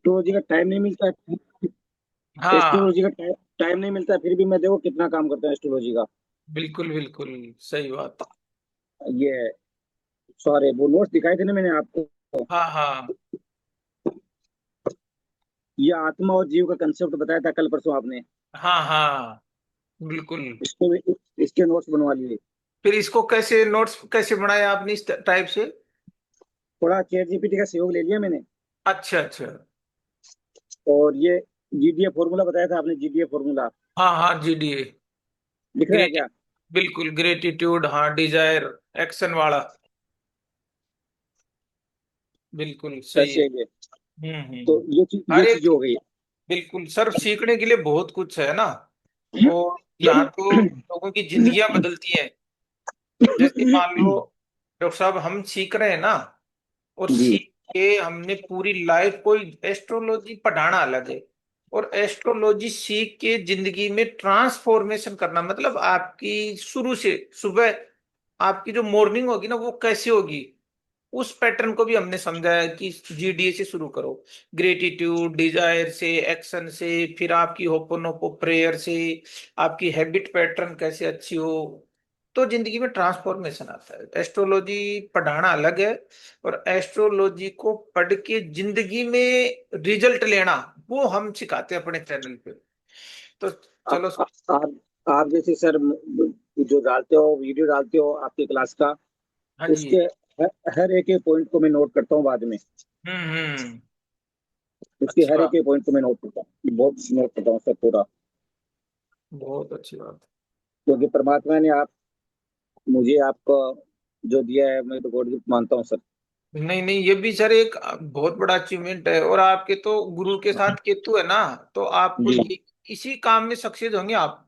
Astrology का time नहीं मिलता है। हाँ एस्ट्रोलॉजी का टाइम नहीं मिलता है, फिर भी मैं देखो कितना काम करता हूँ एस्ट्रोलॉजी का। बिल्कुल बिल्कुल, सही बात। ये सॉरी, वो नोट्स दिखाए थे ना मैंने आपको। हाँ हाँ ये आत्मा और जीव का कंसेप्ट बताया था कल परसों आपने। हाँ हाँ बिल्कुल। इसको भी, इसके नोट्स बनवा लिए। फिर इसको कैसे नोट्स कैसे बनाए आपने इस टाइप से? थोड़ा चैट जीपीटी का सहयोग ले लिया मैंने। अच्छा अच्छा। और ये जीडीए फॉर्मूला बताया था आपने, जीडीए फॉर्मूला हाँ हाँ, जीडीए। लिख रहा है ग्रेट, क्या? बिल्कुल ग्रेटिट्यूड, हाँ, डिजायर, एक्शन वाला। बिल्कुल सही बस है। ये तो हम्म। ये हर चीजें एक, हो गई। बिल्कुल सर, सीखने के लिए बहुत कुछ है ना। और यहाँ तो लोगों की जिंदगियां बदलती हैं। जैसे मान लो डॉक्टर साहब, हम सीख रहे हैं ना, और जी। सीख के हमने पूरी लाइफ, कोई एस्ट्रोलॉजी पढ़ाना अलग है, और एस्ट्रोलॉजी सीख के जिंदगी में ट्रांसफॉर्मेशन करना, मतलब आपकी शुरू से सुबह आपकी जो मॉर्निंग होगी ना, वो कैसे होगी, उस पैटर्न को भी हमने समझाया कि जीडीए से शुरू करो। ग्रेटिट्यूड, डिजायर से, एक्शन से, फिर आपकी होपोनोपो प्रेयर से, आपकी हैबिट पैटर्न कैसे अच्छी हो, तो जिंदगी में ट्रांसफॉर्मेशन आता है। एस्ट्रोलॉजी पढ़ाना अलग है, और एस्ट्रोलॉजी को पढ़ के जिंदगी में रिजल्ट लेना, वो हम सिखाते हैं अपने चैनल पे। तो आप चलो। आप जैसे सर जो डालते हो, वीडियो डालते हो आपकी क्लास का, हाँ उसके जी। हर एक एक पॉइंट को मैं नोट करता हूँ बाद में। हम्म। उसके अच्छी हर एक बात, एक पॉइंट को मैं नोट करता हूँ, बहुत नोट करता हूँ सर पूरा। बहुत अच्छी बात। क्योंकि परमात्मा ने आप मुझे आपको जो दिया है, मैं तो गॉड गिफ्ट मानता हूँ सर। नहीं नहीं, ये भी सर एक बहुत बड़ा अचीवमेंट है। और आपके तो गुरु के साथ केतु है ना, तो आपको जी। इसी काम में सक्सेस होंगे आप।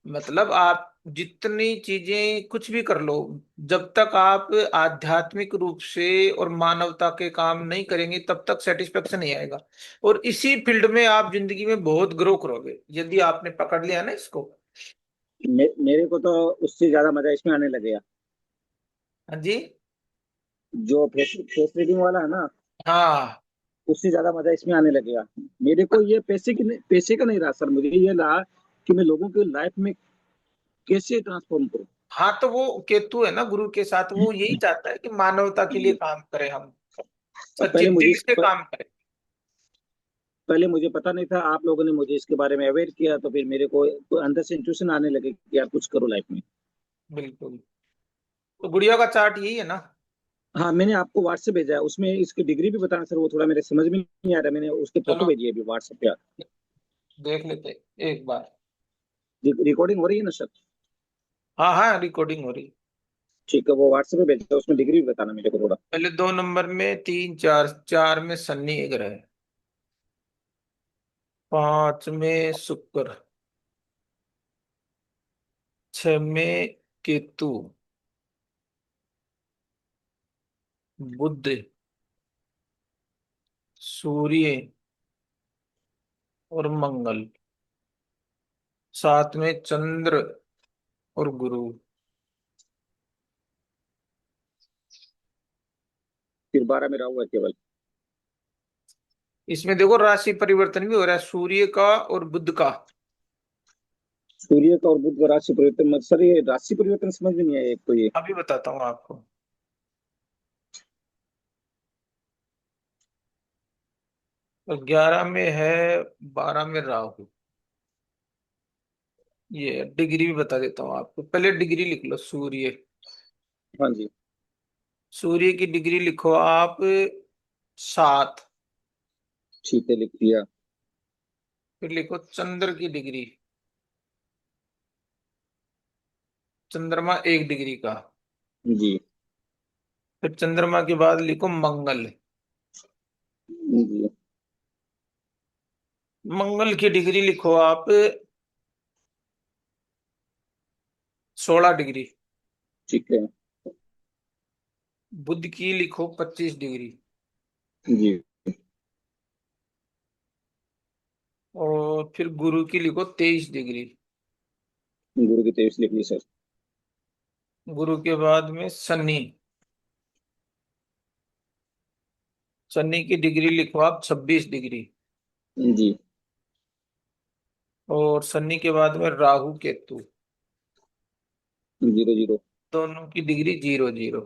मतलब आप जितनी चीजें कुछ भी कर लो, जब तक आप आध्यात्मिक रूप से और मानवता के काम नहीं करेंगे, तब तक सेटिस्फेक्शन नहीं आएगा। और इसी फील्ड में आप जिंदगी में बहुत ग्रो करोगे, यदि आपने पकड़ लिया ना इसको। मेरे को तो उससे ज्यादा मजा इसमें आने लगेगा। हाँ जी। जो फेस फेस रीडिंग वाला है ना, हाँ उससे ज्यादा मजा इसमें आने लगेगा। मेरे को ये पैसे का नहीं रहा सर, मुझे ये रहा कि मैं लोगों की लाइफ में कैसे ट्रांसफॉर्म करूं। हाँ, तो वो केतु है ना गुरु के साथ, वो यही चाहता है कि मानवता के लिए काम करें हम, अब सच्चे दिल से काम करें। पहले मुझे पता नहीं था, आप लोगों ने मुझे इसके बारे में अवेयर किया, तो फिर मेरे को तो अंदर से इंट्यूशन आने लगे कि यार कुछ करो लाइफ में। बिल्कुल। तो गुड़िया का चार्ट यही है ना? हाँ, मैंने आपको व्हाट्सएप भेजा है, उसमें इसकी डिग्री भी बताना सर, वो थोड़ा मेरे समझ में नहीं आ रहा, मैंने उसके फोटो चलो भेजी है अभी व्हाट्सएप पे। देख लेते एक बार। रिकॉर्डिंग हो रही है ना सर? हाँ हाँ, रिकॉर्डिंग हो रही। ठीक है, वो व्हाट्सएप पे भेजा, उसमें डिग्री भी बताना मेरे को थोड़ा। पहले 2 नंबर में तीन, चार, चार में शनि एक ग्रह, 5 में शुक्र, 6 में केतु, बुध, सूर्य और मंगल, 7 में चंद्र और गुरु। फिर 12 में राहु है केवल। इसमें देखो राशि परिवर्तन भी हो रहा है, सूर्य का और बुध का। सूर्य का और बुध का राशि परिवर्तन, मत सर ये राशि परिवर्तन समझ में नहीं आया एक तो ये। अभी बताता हूँ आपको। और 11 में है, 12 में राहु। ये डिग्री भी बता देता हूँ आपको, पहले डिग्री लिख लो। सूर्य, हाँ जी। सूर्य की डिग्री लिखो आप 7। ठीक है, लिख दिया। फिर लिखो चंद्र की डिग्री, चंद्रमा 1 डिग्री का। जी। फिर चंद्रमा के बाद लिखो मंगल, जी। मंगल की डिग्री लिखो आप 16 डिग्री। ठीक है। बुध की लिखो 25 डिग्री। जी। और फिर गुरु की लिखो 23 डिग्री। गुरु की 23 लिख ली सर। गुरु के बाद में शनि, शनि की डिग्री लिखो आप 26 डिग्री। जी। और शनि के बाद में राहु केतु, 0 0। दोनों की डिग्री 0 0।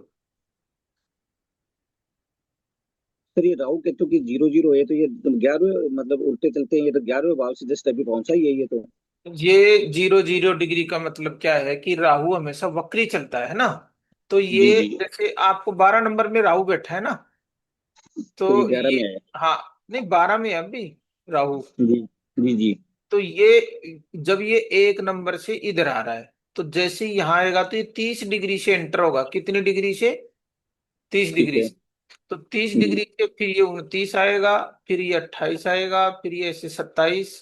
सर ये राहु केतु की 0 0 है, तो ये 11वें, मतलब उल्टे चलते हैं, ये तो 11वें भाव से जस्ट अभी पहुंचा ही है ये तो। ये 0 0 डिग्री का मतलब क्या है कि राहु हमेशा वक्री चलता है ना। तो जी ये जी। जैसे आपको 12 नंबर में राहु बैठा है ना, तो ये तो 11 ये, में आया। हाँ, नहीं 12 में है अभी राहु। जी जी जी। तो ये जब ये 1 नंबर से इधर आ रहा है, तो जैसे ही यहाँ आएगा तो ये 30 डिग्री से एंटर होगा। कितनी डिग्री से? तीस ठीक डिग्री है। से। तो तीस जी। डिग्री से फिर ये 29 आएगा, फिर ये 28 आएगा, फिर ये ऐसे 27,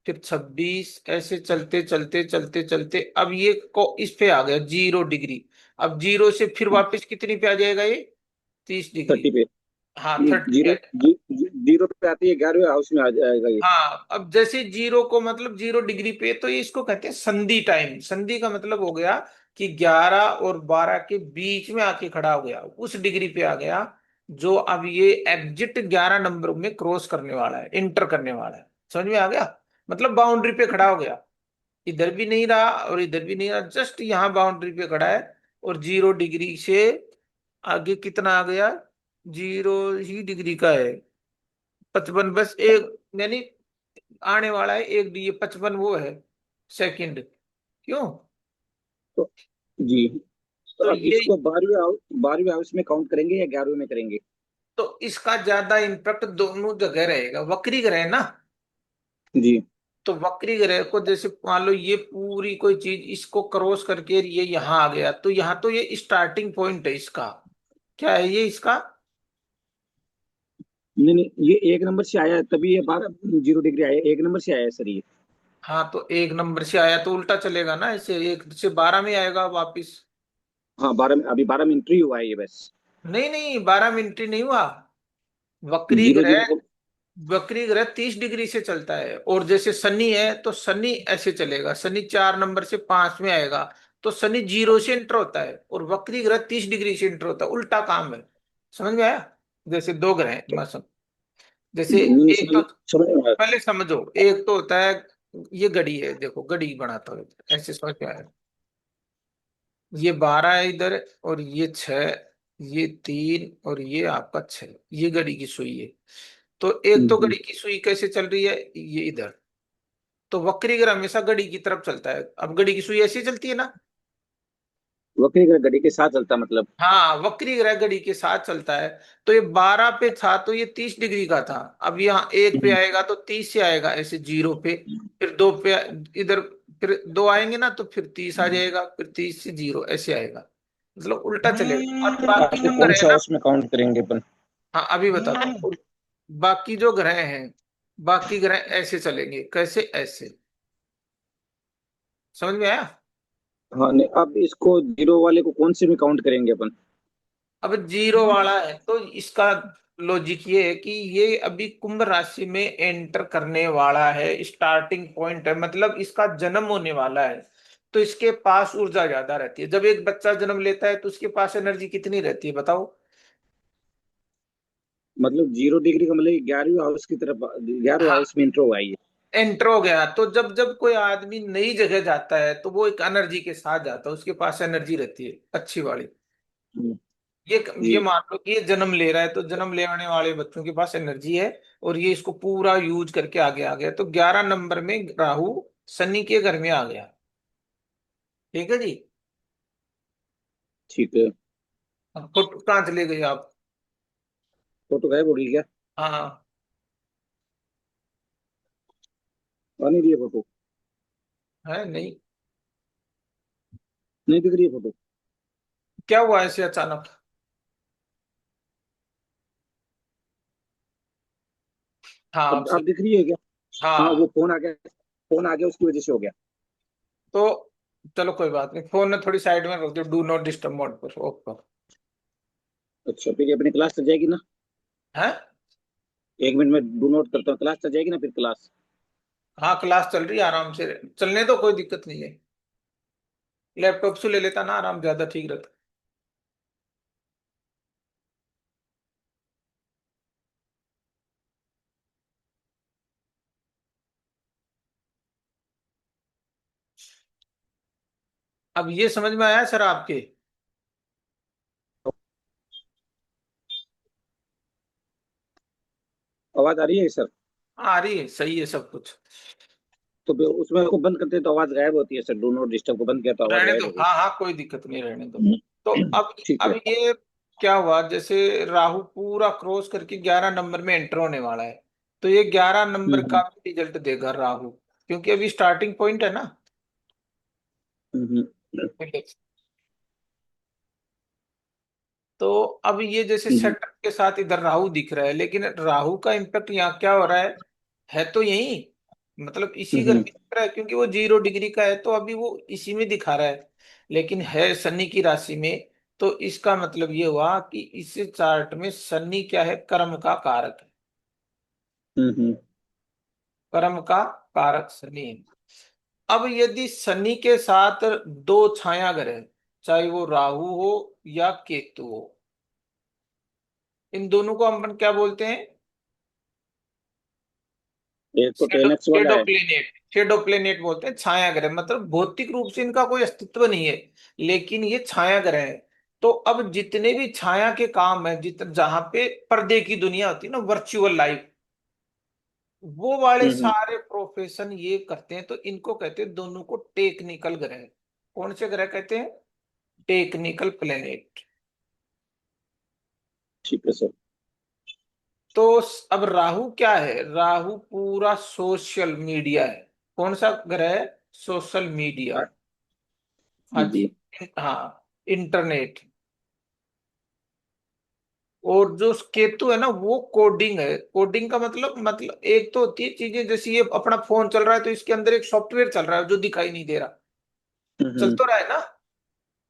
फिर 26, ऐसे चलते चलते चलते चलते अब ये को इस पे आ गया 0 डिग्री। अब जीरो से फिर वापस कितनी पे आ जाएगा ये? 30 डिग्री। 30 पे। हाँ, ये 30 पे आ जीरो जाएगा। जी, 0 पे आती है, 11वें हाउस में आ जाएगा ये। हाँ, अब जैसे जीरो को मतलब 0 डिग्री पे, तो ये इसको कहते हैं संधि टाइम। संधि का मतलब हो गया कि 11 और 12 के बीच में आके खड़ा हो गया, उस डिग्री पे आ गया जो अब ये एग्जिट 11 नंबर में क्रॉस करने वाला है, इंटर करने वाला है। समझ में आ गया? मतलब बाउंड्री पे खड़ा हो गया, इधर भी नहीं रहा और इधर भी नहीं रहा, जस्ट यहाँ बाउंड्री पे खड़ा है। और 0 डिग्री से आगे कितना आ गया? 0 ही डिग्री का है, 55, बस एक, यानी आने वाला है एक, ये 55 वो है सेकंड। क्यों? तो जी। तो तो अब ये, इसको 12वें हाउस में काउंट करेंगे या 11वें में करेंगे? तो इसका ज्यादा इम्पैक्ट दोनों जगह रहेगा। वक्री ग्रह है ना, जी। तो वक्री ग्रह को जैसे मान लो ये पूरी कोई चीज इसको क्रॉस करके ये यहाँ आ गया, तो यहाँ तो ये स्टार्टिंग पॉइंट है इसका। क्या है ये इसका? नहीं नहीं, ये 1 नंबर से आया है, तभी ये 12 0 डिग्री आया, 1 नंबर से आया है सर ये। हाँ, तो 1 नंबर से आया तो उल्टा चलेगा ना, ऐसे 1 से 12 में आएगा वापिस। हाँ 12 में, अभी 12 में एंट्री हुआ है ये बस। नहीं नहीं, 12 मिनट ही नहीं हुआ। वक्री जीरो ग्रह, जीरो वक्री ग्रह 30 डिग्री से चलता है। और जैसे शनि है तो शनि ऐसे चलेगा, शनि 4 नंबर से 5 में आएगा, तो शनि जीरो से एंटर होता है और वक्री ग्रह 30 डिग्री से एंटर होता है, उल्टा काम है। समझ में आया? जैसे दो ग्रह हैं, तो मौसम, जैसे नहीं नहीं, एक तो, समझ में आया। पहले समझो, एक तो होता है, ये घड़ी है, देखो घड़ी बनाता हूँ ऐसे, समझ में आया? ये 12 है इधर, और ये 6, ये 3, और ये आपका 6, ये घड़ी की सुई है। तो एक तो जी। घड़ी की सुई कैसे चल रही है, ये इधर। तो वक्री ग्रह हमेशा घड़ी की तरफ चलता है। अब घड़ी की सुई ऐसी चलती है ना। वक्री का घड़ी के साथ चलता मतलब। हाँ, वक्री ग्रह घड़ी के साथ चलता है। तो ये 12 पे था तो ये 30 डिग्री का था। अब यहाँ एक पे हम्म। आएगा तो 30 से आएगा, ऐसे जीरो पे, फिर दो पे, इधर फिर दो आएंगे ना, तो फिर 30 आ जाएगा, फिर 30 से जीरो ऐसे आएगा, मतलब उल्टा चलेगा। और बाकी आपको जो कौन ग्रह है सा ना, हाउस में काउंट करेंगे अपन? हाँ अभी बताता हूँ। बाकी जो ग्रह हैं, बाकी ग्रह ऐसे चलेंगे, कैसे? ऐसे। समझ में आया? हाँ नहीं, अब इसको जीरो वाले को कौन से में काउंट करेंगे अपन? अब जीरो वाला है तो इसका लॉजिक ये है कि ये अभी कुंभ राशि में एंटर करने वाला है, स्टार्टिंग पॉइंट है, मतलब इसका जन्म होने वाला है। तो इसके पास ऊर्जा ज्यादा रहती है। जब एक बच्चा जन्म लेता है तो उसके पास एनर्जी कितनी रहती है बताओ? मतलब 0 डिग्री का मतलब 11वें हाउस की तरफ, 11वें हाँ, हाउस में इंटर हुआ है ये। एंटर हो गया। तो जब जब कोई आदमी नई जगह जाता है तो वो एक एनर्जी के साथ जाता है, उसके पास एनर्जी रहती है अच्छी वाली। हम्म। ये जी। ये मान लो कि ये जन्म ले रहा है, तो जन्म लेने वाले बच्चों के पास एनर्जी है, और ये इसको पूरा यूज करके आगे आ गया। तो 11 नंबर में राहु शनि के घर में आ गया। ठीक है जी। ठीक है। अब फोटो कहाँ चले गए आप? फोटो गायब हो गई क्या? हाँ, आ नहीं रही है फोटो? है नहीं? नहीं दिख रही है फोटो। क्या हुआ ऐसे अचानक? हाँ, आप अब सही। दिख रही है क्या? हाँ वो हाँ, फोन आ गया, फोन आ गया उसकी वजह से हो गया। तो चलो कोई बात नहीं, फोन ने थोड़ी साइड में रख दो, डू नॉट डिस्टर्ब मोड पर, ऑफ पर। अच्छा फिर ये अपनी क्लास चल जाएगी ना? है? 1 मिनट में डू नोट करता हूँ, क्लास चल जाएगी ना फिर क्लास? हाँ, क्लास चल रही है, आराम से चलने दो, कोई दिक्कत नहीं है। लैपटॉप से ले लेता ना, आराम ज्यादा ठीक रहता। अब ये समझ में आया सर आपके? आवाज आ रही है सर? आ रही है, सही है सब कुछ। तो उसमें को बंद करते हैं तो आवाज गायब होती है सर, डू नॉट डिस्टर्ब को बंद किया तो आवाज रहने गायब दो, हो गई। हाँ हाँ, कोई दिक्कत नहीं, रहने दो। हम्म, तो अब ठीक अब है। ये क्या हुआ, जैसे राहु पूरा क्रॉस करके 11 नंबर में एंटर होने वाला है, तो ये 11 नंबर का हम्म भी रिजल्ट देगा राहु, क्योंकि अभी स्टार्टिंग पॉइंट है ना। हम्म तो अब ये जैसे जी। सेटअप के साथ इधर राहु दिख रहा है, लेकिन राहु का इम्पैक्ट यहाँ क्या हो रहा है तो यही, मतलब इसी घर में हम्म दिख रहा है, क्योंकि वो 0 डिग्री का है तो अभी वो इसी में दिखा रहा है, लेकिन है शनि की राशि में। तो इसका मतलब ये हुआ कि इस चार्ट में शनि क्या है, कर्म का कारक है। हम्म कर्म का कारक शनि है। अब यदि शनि के साथ दो छाया ग्रह, चाहे वो राहु हो या केतु हो, इन दोनों को हम क्या बोलते हैं? एक तो शेडो 10x वाला शेडो है। प्लेनेट, शेडो प्लेनेट बोलते हैं, छाया ग्रह, मतलब भौतिक रूप से इनका कोई अस्तित्व नहीं है, लेकिन ये छाया ग्रह है। तो अब जितने भी छाया के काम है, जहां पे पर्दे की दुनिया होती है ना, वर्चुअल लाइफ, वो वाले हम्म सारे प्रोफेशन ये करते हैं, तो इनको कहते हैं दोनों को टेक्निकल ग्रह। कौन से ग्रह कहते हैं? Technical planet. ठीक है सर। तो अब राहु क्या है? राहु पूरा सोशल मीडिया है। कौन सा ग्रह है? Social media. हाँ, हाँ जी जी, जी। हाँ, इंटरनेट। और जो केतु है ना, वो कोडिंग है। कोडिंग का मतलब एक तो होती है चीजें, जैसे ये अपना फोन चल रहा है तो इसके अंदर एक सॉफ्टवेयर चल रहा है जो दिखाई नहीं दे रहा, चल हम्म तो रहा है ना।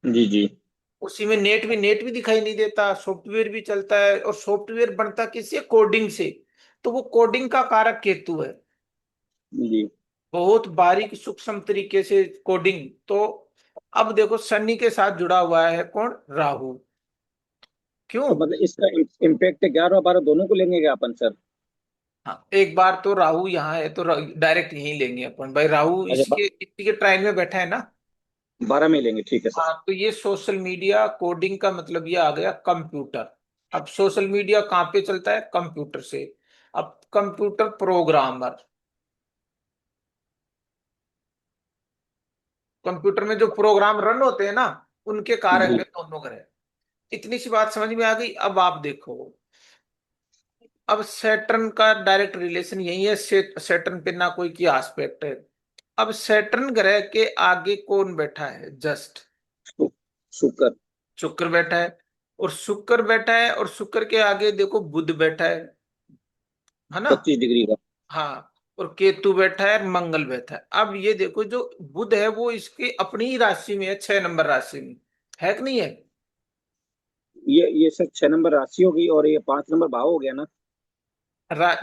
जी जी उसी में नेट भी दिखाई नहीं देता, सॉफ्टवेयर भी चलता है, और सॉफ्टवेयर बनता किससे? कोडिंग से। तो वो कोडिंग का कारक केतु है, जी। बहुत बारीक सूक्ष्म तरीके से कोडिंग। तो अब देखो शनि के साथ जुड़ा हुआ है कौन? राहु। क्यों? तो मतलब इसका इम्पैक्ट 11 और 12 दोनों को लेंगे क्या अपन सर? हाँ, एक बार तो राहु यहाँ है तो डायरेक्ट यहीं लेंगे अपन भाई, राहु अच्छा, इसके इसी के ट्राइन में बैठा है ना। 12 में लेंगे, ठीक है सर। हाँ, तो ये सोशल मीडिया कोडिंग का मतलब ये आ गया कंप्यूटर। अब सोशल मीडिया कहाँ पे चलता है? कंप्यूटर से। अब कंप्यूटर प्रोग्रामर, कंप्यूटर में जो प्रोग्राम रन होते हैं ना, उनके कारक जी। है दोनों ग्रह। इतनी सी बात समझ में आ गई। अब आप देखो, अब सैटर्न का डायरेक्ट रिलेशन यही है, सैटर्न पे ना कोई की आस्पेक्ट है। अब सैटर्न ग्रह के आगे कौन बैठा है? जस्ट शु- शुक्र। शुक्र बैठा है। और शुक्र बैठा है, और शुक्र के आगे देखो बुध बैठा है ना। 25 डिग्री का। हाँ, और केतु बैठा है और मंगल बैठा है। अब ये देखो, जो बुध है वो इसकी अपनी ही राशि में है, 6 नंबर राशि में, है कि नहीं है? ये सर 6 नंबर राशि होगी और ये 5 नंबर भाव हो गया ना?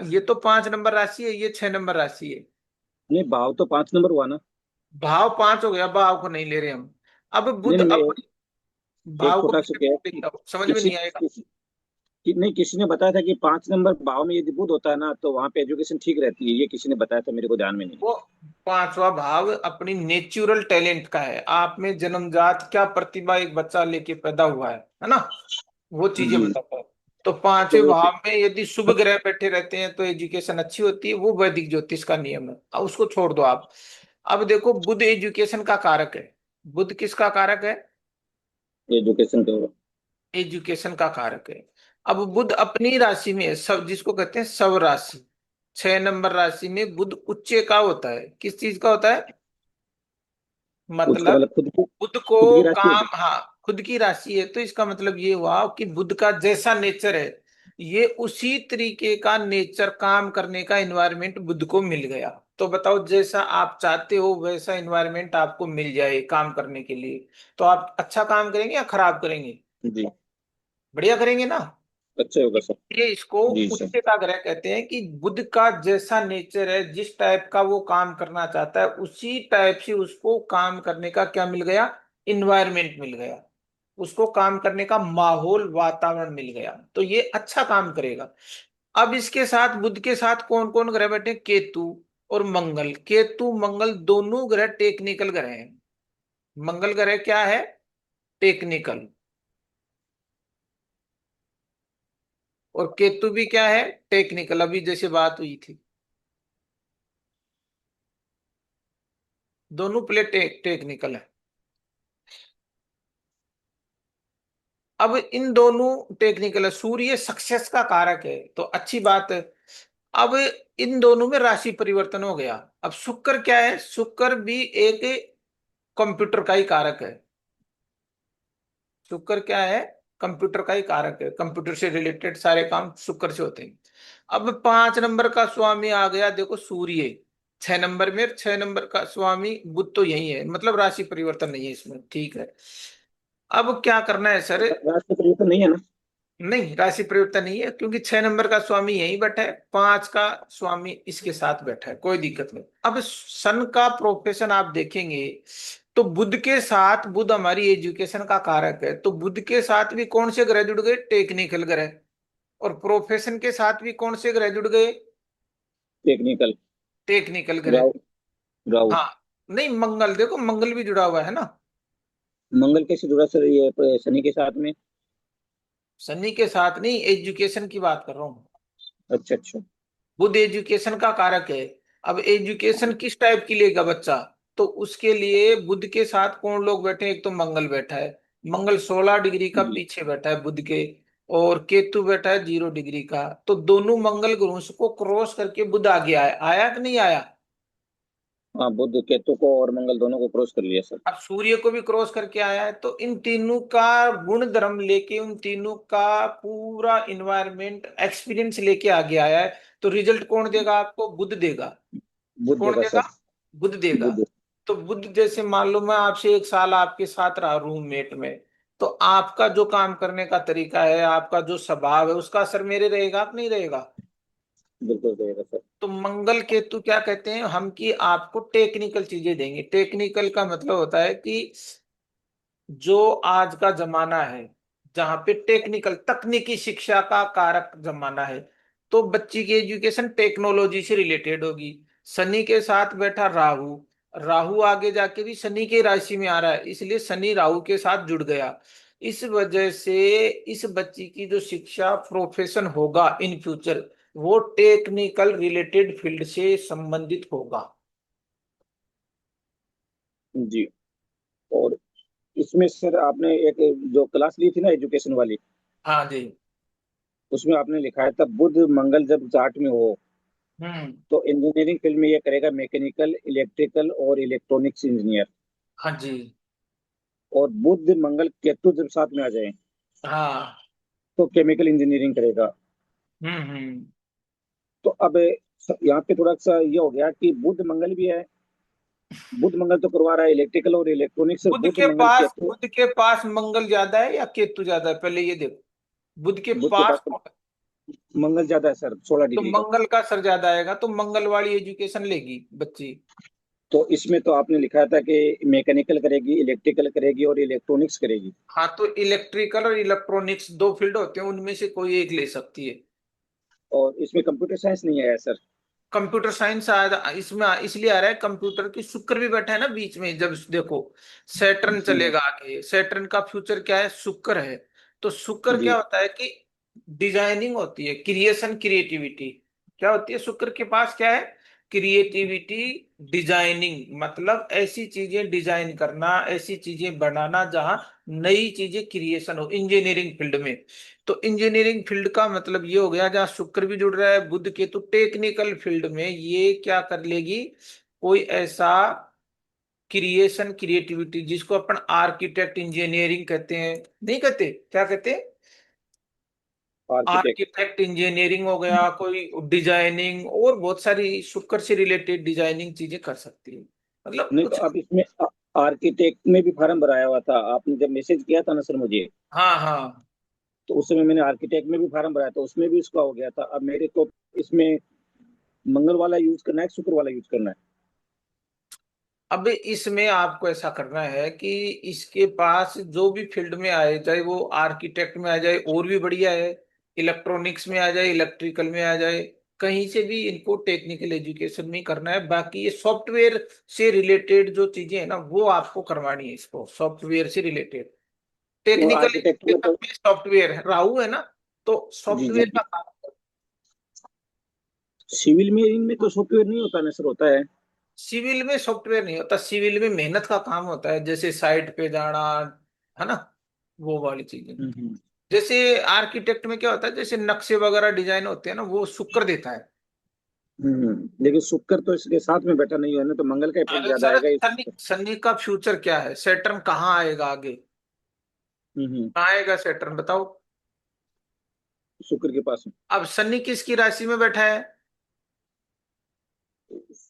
ये तो 5 नंबर राशि है, ये 6 नंबर राशि है। नहीं, भाव तो 5 नंबर हुआ ना? भाव 5 हो गया, भाव को नहीं ले रहे हम। अब नहीं बुध नहीं, मैं अपनी एक भाव को छोटा सा क्या है भी समझ में किसी नहीं आएगा। नहीं, किसी ने बताया था कि 5 नंबर भाव में यदि बुध होता है ना तो वहां पे एजुकेशन ठीक रहती है, ये किसी ने बताया था, मेरे को ध्यान में नहीं। वो पांचवा भाव अपनी नेचुरल टैलेंट का है, आप में जन्मजात क्या प्रतिभा एक बच्चा लेके पैदा हुआ है ना, वो चीजें जी। बताता है। तो पांचवें तो भाव में यदि शुभ ग्रह बैठे रहते हैं तो एजुकेशन अच्छी होती है, वो वैदिक ज्योतिष का नियम है। अब उसको छोड़ दो आप। अब देखो, बुध एजुकेशन का कारक है। बुध किसका कारक है? एजुकेशन का होगा। एजुकेशन का कारक है। अब बुध अपनी राशि में है, सब जिसको कहते हैं सब राशि, 6 नंबर राशि में बुध उच्च का होता है। किस चीज का होता है? उसका मतलब मतलब बुध खुद की को राशि काम, होगी। हाँ, खुद की राशि है, तो इसका मतलब ये हुआ कि बुध का जैसा नेचर है, ये उसी तरीके का नेचर, काम करने का एनवायरनमेंट बुध को मिल गया। तो बताओ, जैसा आप चाहते हो वैसा एनवायरनमेंट आपको मिल जाए काम करने के लिए, तो आप अच्छा काम करेंगे या खराब करेंगे? जी। बढ़िया करेंगे ना। अच्छा होगा सर। ये इसको जी उच्च सर। का ग्रह कहते हैं, कि बुध का जैसा नेचर है, जिस टाइप का वो काम करना चाहता है, उसी टाइप से उसको काम करने का क्या मिल गया? इन्वायरमेंट मिल गया, उसको काम करने का माहौल, वातावरण मिल गया, तो ये अच्छा काम करेगा। अब इसके साथ, बुध के साथ कौन कौन ग्रह बैठे? केतु और मंगल। केतु मंगल दोनों ग्रह टेक्निकल ग्रह हैं, मंगल ग्रह क्या है? टेक्निकल। और केतु भी क्या है? टेक्निकल, अभी जैसे बात हुई थी। दोनों प्लेट टेक्निकल है। अब इन दोनों टेक्निकल है, सूर्य सक्सेस का कारक है तो अच्छी बात है। अब इन दोनों में राशि परिवर्तन हो गया। अब शुक्र क्या है? शुक्र भी एक कंप्यूटर का ही कारक है। शुक्र क्या है? कंप्यूटर का ही कारक है, कंप्यूटर से रिलेटेड सारे काम शुक्र से होते हैं। अब 5 नंबर का स्वामी आ गया, देखो सूर्य। 6 नंबर में, 6 नंबर का स्वामी बुध तो यही है, मतलब राशि परिवर्तन नहीं है इसमें, ठीक है। अब क्या करना है सर? राष्ट्र परिवर्तन नहीं है ना? नहीं, राशि परिवर्तन नहीं है, क्योंकि 6 नंबर का स्वामी यहीं बैठा है, 5 का स्वामी इसके साथ बैठा है, कोई दिक्कत नहीं। अब सन का प्रोफेशन आप देखेंगे तो बुध के साथ, बुध हमारी एजुकेशन का कारक है, तो बुध के साथ भी कौन से ग्रह जुड़ गए? टेक्निकल ग्रह। और प्रोफेशन के साथ भी कौन से ग्रह जुड़ गए? टेक्निकल। टेक्निकल ग्रह। राहु। राहु। हाँ। नहीं, मंगल देखो, मंगल भी जुड़ा हुआ है ना। मंगल कैसे जुड़ा सर ये शनि के साथ में? शनि के साथ नहीं, एजुकेशन की बात कर रहा हूँ। अच्छा अच्छा। बुध एजुकेशन का कारक है। अब एजुकेशन किस टाइप की लेगा बच्चा, तो उसके लिए बुध के साथ कौन लोग बैठे हैं? एक तो मंगल बैठा है, मंगल 16 डिग्री का जी। पीछे बैठा है बुध के। और केतु बैठा है 0 डिग्री का, तो दोनों मंगल ग्रहों को क्रॉस करके बुध आगे आया, आया कि नहीं आया? हाँ, बुध केतु को और मंगल दोनों को क्रॉस कर लिया सर। अब सूर्य को भी क्रॉस करके आया है, तो इन तीनों का गुण धर्म लेके, उन तीनों का पूरा इन्वायरमेंट एक्सपीरियंस लेके आगे आया है। तो रिजल्ट कौन देगा आपको? बुध देगा। बुध कौन देगा देगा? सर। बुध देगा। बुध। तो बुध जैसे मान लो मैं आपसे 1 साल आपके साथ रहा रूममेट में, तो आपका जो काम करने का तरीका है, आपका जो स्वभाव है, उसका असर मेरे रहेगा कि नहीं रहेगा? बिल्कुल देगा सर। तो मंगल केतु क्या कहते हैं हम, कि आपको टेक्निकल चीजें देंगे। टेक्निकल का मतलब होता है कि जो आज का जमाना है, जहां पे टेक्निकल तकनीकी शिक्षा का कारक जमाना है, तो बच्ची की एजुकेशन टेक्नोलॉजी से रिलेटेड होगी। शनि के साथ बैठा राहु, राहु आगे जाके भी शनि के राशि में आ रहा है, इसलिए शनि राहु के साथ जुड़ गया। इस वजह से इस बच्ची की जो शिक्षा प्रोफेशन होगा इन फ्यूचर, वो टेक्निकल रिलेटेड फील्ड से संबंधित होगा। जी। और इसमें सर आपने एक जो क्लास ली थी ना एजुकेशन वाली, हाँ जी। उसमें आपने लिखा है था बुध मंगल जब चार्ट में हो हम्म। तो इंजीनियरिंग फील्ड में ये करेगा मैकेनिकल, इलेक्ट्रिकल और इलेक्ट्रॉनिक्स इंजीनियर। हाँ जी। और बुध मंगल केतु जब साथ में आ जाए हाँ। तो केमिकल इंजीनियरिंग करेगा। हम्म। तो अब यहाँ पे थोड़ा सा ये हो गया कि बुध मंगल भी है। बुध मंगल तो करवा रहा है इलेक्ट्रिकल और इलेक्ट्रॉनिक्स, बुध मंगल केतु। बुध के पास मंगल ज्यादा है या केतु ज्यादा है, पहले ये देखो। बुध के बुध के पास पास तो मंगल ज्यादा है सर, 16 डिग्री का। मंगल का सर ज्यादा आएगा, तो मंगल वाली एजुकेशन लेगी बच्ची। तो इसमें तो आपने लिखा था कि मैकेनिकल करेगी, इलेक्ट्रिकल करेगी और इलेक्ट्रॉनिक्स करेगी। हाँ, तो इलेक्ट्रिकल और इलेक्ट्रॉनिक्स 2 फील्ड होते हैं, उनमें से कोई एक ले सकती है। और इसमें कंप्यूटर साइंस नहीं आया सर। कंप्यूटर साइंस इसमें इसलिए आ रहा है, कंप्यूटर की शुक्र भी बैठा है ना बीच में, जब देखो सैटर्न जी। चलेगा आगे, सैटर्न का फ्यूचर क्या है? शुक्र है। तो शुक्र क्या जी। होता है कि डिजाइनिंग होती है, क्रिएशन, क्रिएटिविटी। क्या होती है शुक्र के पास? क्या है? क्रिएटिविटी, डिजाइनिंग, मतलब ऐसी चीजें डिजाइन करना, ऐसी चीजें बनाना जहां नई चीजें क्रिएशन हो, इंजीनियरिंग फील्ड में। तो इंजीनियरिंग फील्ड का मतलब ये हो गया, जहां शुक्र भी जुड़ रहा है, बुध केतु, टेक्निकल फील्ड में ये क्या कर लेगी? कोई ऐसा क्रिएशन, क्रिएटिविटी, जिसको अपन आर्किटेक्ट इंजीनियरिंग कहते हैं, नहीं कहते? क्या कहते हैं? आर्किटेक्ट। आर्किटेक्ट इंजीनियरिंग हो गया, कोई डिजाइनिंग, और बहुत सारी शुक्र से रिलेटेड डिजाइनिंग चीजें कर सकती है, मतलब नहीं तो कुछ। अब इसमें आर्किटेक्ट में भी फार्म भराया हुआ था, आपने जब मैसेज किया था ना सर मुझे, हाँ हाँ। तो उस समय मैंने आर्किटेक्ट में भी फार्म भराया था, उसमें भी उसका हो गया था। अब मेरे को इसमें मंगल वाला यूज करना है, शुक्र वाला यूज करना है? अब इसमें आपको ऐसा करना है कि इसके पास जो भी फील्ड में आए, चाहे वो आर्किटेक्ट में आ जाए और भी बढ़िया है, इलेक्ट्रॉनिक्स में आ जाए, इलेक्ट्रिकल में आ जाए, कहीं से भी इनको टेक्निकल एजुकेशन में ही करना है। बाकी ये सॉफ्टवेयर से रिलेटेड जो चीजें है ना वो आपको करवानी है, इसको सॉफ्टवेयर से रिलेटेड। तो टेक्निकल आर्किटेक्ट में एजुकेशन तो, में सॉफ्टवेयर है, राहु है ना, तो जी जी सॉफ्टवेयर जी, का काम। सिविल में इनमें तो सॉफ्टवेयर नहीं होता ना सर, होता है? सिविल में सॉफ्टवेयर नहीं होता, सिविल में मेहनत का काम होता है, जैसे साइट पे जाना, है ना, वो वाली चीजें। हम्म जैसे आर्किटेक्ट में क्या होता है, जैसे नक्शे वगैरह डिजाइन होते हैं ना, वो शुक्र देता है। लेकिन शुक्र तो इसके साथ में बैठा नहीं है ना, तो मंगल का इफेक्ट अरे ज्यादा सर, आएगा शनि शनि का फ्यूचर क्या है, सैटर्न कहाँ आएगा आगे, हम्म, कहाँ आएगा सैटर्न बताओ। शुक्र के पास अब शनि किसकी राशि में बैठा है,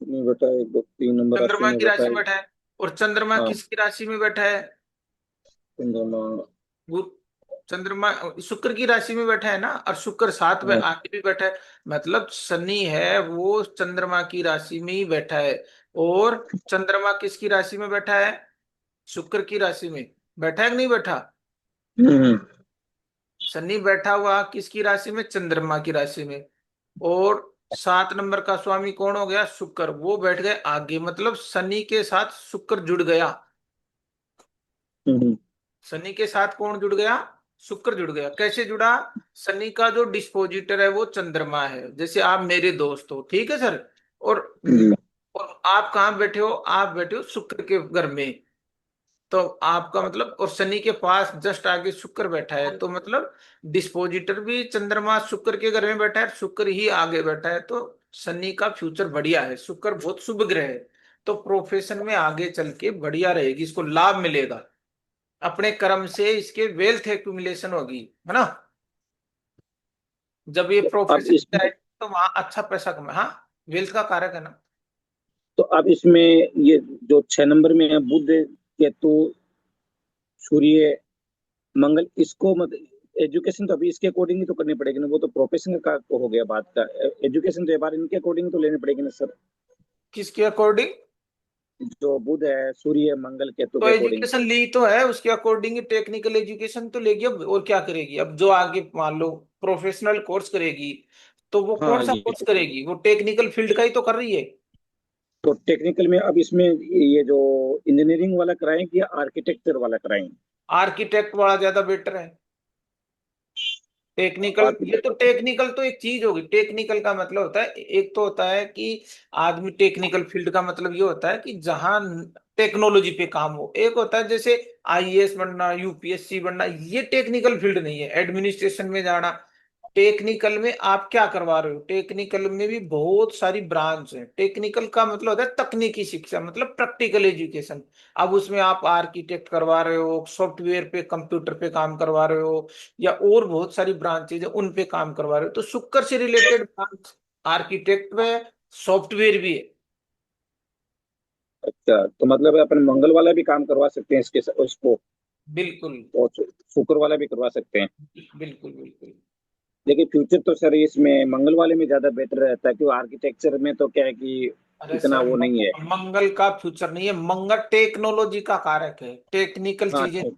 में बैठा है, 1 2 3 नंबर राशि चंद्रमा में की बैठा राशि है। में बैठा है। और चंद्रमा हाँ, किसकी राशि में बैठा है, चंद्रमा। गुरु, चंद्रमा शुक्र की राशि में बैठा है ना, और शुक्र साथ में हाँ, आगे भी बैठा है। मतलब शनि है वो चंद्रमा की राशि में ही बैठा है। और चंद्रमा किसकी राशि में बैठा है, शुक्र की राशि में बैठा है कि नहीं बैठा। हम्म शनि बैठा हुआ किसकी राशि में, चंद्रमा की राशि में। और 7 नंबर का स्वामी कौन हो गया, शुक्र, वो बैठ गए आगे, मतलब शनि के साथ शुक्र जुड़ गया। हम्म शनि के साथ कौन जुड़ गया, शुक्र जुड़ गया। कैसे जुड़ा, शनि का जो डिस्पोजिटर है वो चंद्रमा है, जैसे आप मेरे दोस्त हो, ठीक है सर। और जी और आप कहाँ बैठे हो, आप बैठे हो शुक्र के घर में। तो आपका मतलब, और शनि के पास जस्ट आगे शुक्र बैठा है, तो मतलब डिस्पोजिटर भी चंद्रमा शुक्र के घर में बैठा है, शुक्र ही आगे बैठा है, तो शनि का फ्यूचर बढ़िया है, शुक्र बहुत शुभ ग्रह है। तो प्रोफेशन में आगे चल के बढ़िया रहेगी, इसको लाभ मिलेगा, अपने कर्म से इसके वेल्थ एक्यूमुलेशन होगी, है ना। जब ये अब प्रोफेशन इसमें जाए तो वहां अच्छा पैसा कमा, हाँ, वेल्थ का कारक है ना। तो अब इसमें ये जो 6 नंबर में है, बुध, केतु, सूर्य, मंगल, इसको मत एजुकेशन तो अभी इसके अकॉर्डिंग ही तो करनी पड़ेगी ना, वो तो प्रोफेशन का हो गया बात का। एजुकेशन तो ये बार इनके अकॉर्डिंग तो लेनी पड़ेगी ना सर, किसके अकॉर्डिंग, जो बुध है, सूर्य, मंगल, केतु तो के अकॉर्डिंग। एजुकेशन ली तो है, उसके अकॉर्डिंग टेक्निकल एजुकेशन तो लेगी, अब और क्या करेगी, अब जो आगे मान लो प्रोफेशनल कोर्स करेगी, तो वो कौन हाँ सा ये कोर्स करेगी, वो टेक्निकल फील्ड का ही तो कर रही है। तो टेक्निकल में अब इसमें ये जो इंजीनियरिंग वाला कराएं कि आर्किटेक्चर वाला कराएं? आर्किटेक्ट वाला ज्यादा बेटर है। टेक्निकल, ये तो आर्किटेक्ट। टेक्निकल तो एक चीज होगी, टेक्निकल का मतलब होता है, एक तो होता है कि आदमी, टेक्निकल फील्ड का मतलब ये होता है कि जहां टेक्नोलॉजी पे काम हो। एक होता है जैसे आईएएस बनना, यूपीएससी बनना, ये टेक्निकल फील्ड नहीं है, एडमिनिस्ट्रेशन में जाना। टेक्निकल में आप क्या करवा रहे हो, टेक्निकल में भी बहुत सारी ब्रांच है। टेक्निकल का मतलब होता है तकनीकी शिक्षा, मतलब प्रैक्टिकल एजुकेशन। अब उसमें आप आर्किटेक्ट करवा रहे हो, सॉफ्टवेयर पे कंप्यूटर पे काम करवा रहे हो, या और बहुत सारी ब्रांचेज है उन पे काम करवा रहे हो, तो शुक्र से रिलेटेड ब्रांच आर्किटेक्ट में, सॉफ्टवेयर भी है। अच्छा, तो मतलब अपन मंगल वाला भी काम करवा सकते हैं इसके उसको, बिल्कुल और शुक्र वाला भी करवा सकते हैं। बिल्कुल बिल्कुल। लेकिन फ्यूचर तो सर इसमें मंगल वाले में ज्यादा बेटर रहता है, क्योंकि आर्किटेक्चर में तो क्या है कि अरे इतना सर, वो नहीं है। मंगल का फ्यूचर नहीं है, मंगल टेक्नोलॉजी का कारक है, टेक्निकल हाँ, चीजें।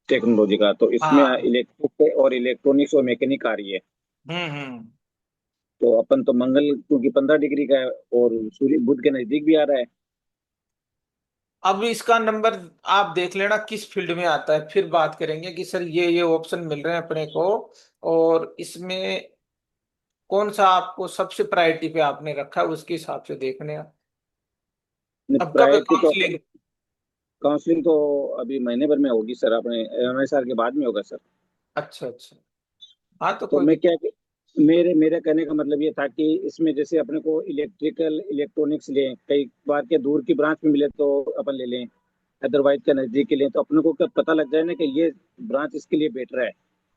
टेक्नोलॉजी का तो इसमें हाँ। इलेक्ट्रिक और इलेक्ट्रॉनिक्स और मैकेनिक आ रही है। हम्म। तो अपन तो मंगल क्योंकि 15 डिग्री का है, और सूर्य बुध के नजदीक भी आ रहा है। अब इसका नंबर आप देख लेना किस फील्ड में आता है, फिर बात करेंगे कि सर ये ऑप्शन मिल रहे हैं अपने को, और इसमें कौन सा आपको सबसे प्रायोरिटी पे आपने रखा है, उसके हिसाब से देखने हैं। अब कब है प्रायोरिटी तो अपन, काउंसलिंग। काउंसलिंग तो अभी महीने भर में होगी सर, अपने MSR के बाद में होगा सर। अच्छा अच्छा। हाँ तो तो कोई मैं दिक्कत। क्या मेरे मेरे कहने का मतलब ये था कि इसमें जैसे अपने को इलेक्ट्रिकल इलेक्ट्रॉनिक्स लें, कई बार के दूर की ब्रांच में मिले तो अपन ले लें, अदरवाइज का नजदीक के लें, तो अपने को क्या पता लग जाए ना कि ये ब्रांच इसके लिए बेटर है,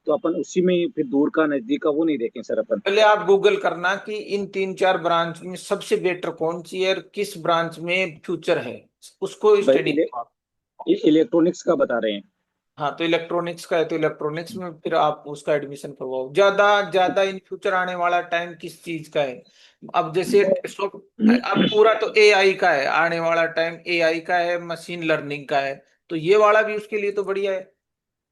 तो अपन उसी में ही फिर दूर का नजदीक का वो नहीं देखें सर अपन। पहले आप गूगल करना कि इन 3 4 ब्रांच में सबसे बेटर कौन सी है और किस ब्रांच में फ्यूचर है, उसको भाई स्टडी करो। इलेक्ट्रॉनिक्स का बता रहे हैं। हाँ तो इलेक्ट्रॉनिक्स का है, तो इलेक्ट्रॉनिक्स में फिर आप उसका एडमिशन करवाओ। ज्यादा ज्यादा इन फ्यूचर आने वाला टाइम किस चीज का है, अब जैसे अब पूरा तो एआई का है, आने वाला टाइम एआई का है, मशीन लर्निंग का है, तो ये वाला भी उसके लिए तो बढ़िया है।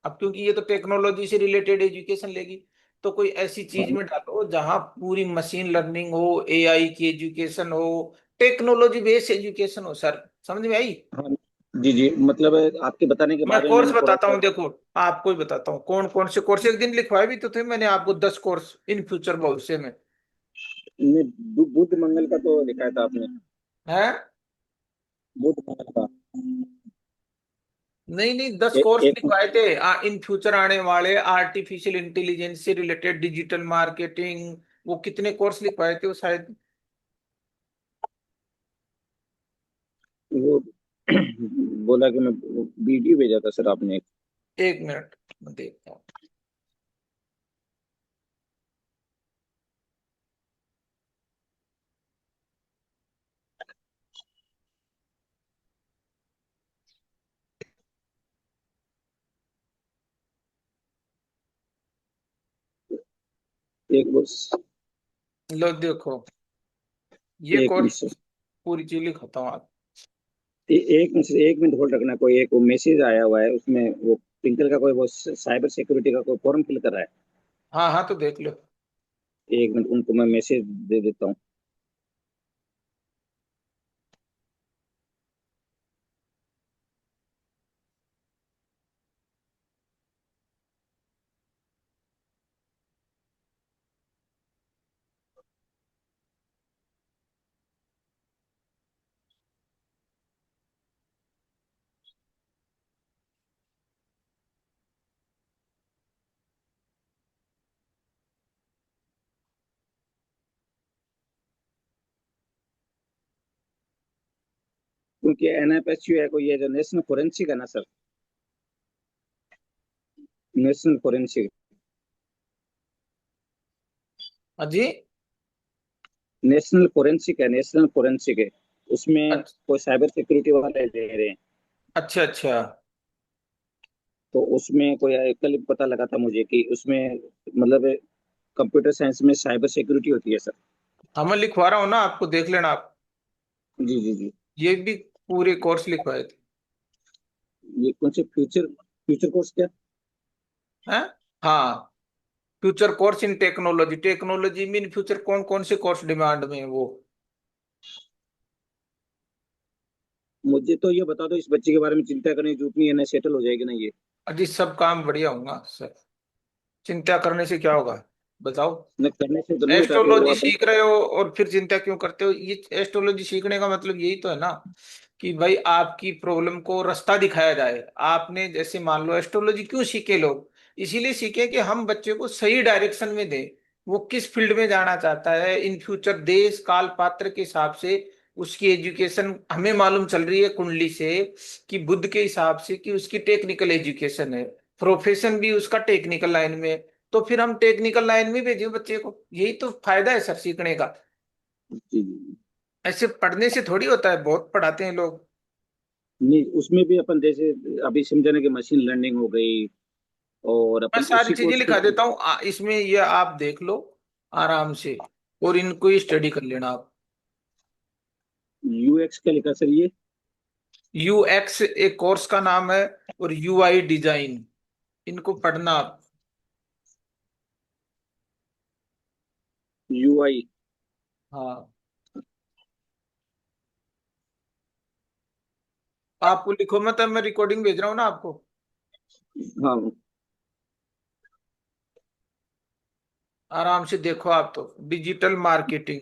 अब क्योंकि ये तो टेक्नोलॉजी से रिलेटेड एजुकेशन लेगी, तो कोई ऐसी चीज हाँ में डालो जहां पूरी मशीन लर्निंग हो, एआई की एजुकेशन हो, टेक्नोलॉजी बेस्ड एजुकेशन हो सर। समझ में आई? हाँ। जी जी, मतलब आपके बताने के मैं बाद में कोर्स मैंने थोड़ा बताता सा। हूँ, देखो आपको ही बताता हूँ कौन कौन से कोर्स। एक दिन लिखवाए भी तो थे मैंने आपको 10 कोर्स इन फ्यूचर भविष्य में। ने बुध मंगल का तो दिखाया था आपने। है? बुध मंगल का। नहीं नहीं, 10 कोर्स एक लिखवाए थे इन फ्यूचर आने वाले आर्टिफिशियल इंटेलिजेंस से रिलेटेड, डिजिटल मार्केटिंग, वो कितने कोर्स लिखवाए थे वो शायद। वो बोला कि मैं वीडियो भेजा था सर आपने। 1 मिनट मैं देखता हूँ। एक बस। लो देखो, ये एक मिनट कोर्स सर। पूरी चीज लिखाता हूँ आप। एक मिनट सर, एक मिनट होल्ड रखना। कोई एक मैसेज आया हुआ है, उसमें वो ट्विंकल का कोई वो साइबर सिक्योरिटी का कोई फॉर्म फिल कर रहा है। हाँ हाँ, तो देख लो। एक मिनट, उनको मैं मैसेज दे देता हूँ। क्योंकि एनएफएसयू है कोई, ये जो नेशनल फोरेंसिक है ना सर। National forensic. हाँ जी। नेशनल फोरेंसिक है, नेशनल फोरेंसिक है। उसमें अच्छा कोई साइबर सिक्योरिटी वाले दे रहे हैं। अच्छा अच्छा। तो उसमें कोई कल पता लगा था मुझे कि उसमें मतलब कंप्यूटर साइंस में साइबर सिक्योरिटी होती है सर। हाँ मैं लिखवा रहा हूँ ना आपको, देख लेना आप। जी जी जी। ये भी पूरे कोर्स लिखवाए थे। ये कौन से फ्यूचर फ्यूचर कोर्स क्या? हैं? हाँ, future course in technology. Technology में इन फ्यूचर कौन कौन से कोर्स डिमांड में है वो। मुझे तो ये बता दो, इस बच्चे के बारे में चिंता करने की जरूरत नहीं है ना, सेटल हो जाएगी ना ये। अजी सब काम बढ़िया होगा सर, चिंता करने से क्या होगा बताओ। न करने से तो नहीं होता, फिर वो एस्ट्रोलॉजी अपन। सीख रहे हो और फिर चिंता क्यों करते हो? ये एस्ट्रोलॉजी सीखने का मतलब यही तो है ना, कि भाई आपकी प्रॉब्लम को रास्ता दिखाया जाए। आपने जैसे मान लो एस्ट्रोलॉजी क्यों सीखे लोग? इसीलिए सीखे कि हम बच्चे को सही डायरेक्शन में दें। वो किस फील्ड में जाना चाहता है इन फ्यूचर, देश काल पात्र के हिसाब से उसकी एजुकेशन हमें मालूम चल रही है कुंडली से, कि बुद्ध के हिसाब से कि उसकी टेक्निकल एजुकेशन है, प्रोफेशन भी उसका टेक्निकल लाइन में है। तो फिर हम टेक्निकल लाइन में भेजिए बच्चे को, यही तो फायदा है सर सीखने का। जी जी। ऐसे पढ़ने से थोड़ी होता है, बहुत पढ़ाते हैं लोग। नहीं, उसमें भी अपन जैसे अभी समझाने की मशीन लर्निंग हो गई, और मैं अपन सारी उसी चीजें कोर्स लिखा के। देता हूँ इसमें, ये आप देख लो आराम से, और इनको ही स्टडी कर लेना आप। यूएक्स क्या लिखा सर ये? यूएक्स एक कोर्स का नाम है, और यूआई डिजाइन, इनको पढ़ना आप। यूआई। हाँ, आपको लिखो, मतलब मैं रिकॉर्डिंग भेज रहा हूँ ना आपको, हाँ। आराम से देखो आप। तो डिजिटल मार्केटिंग।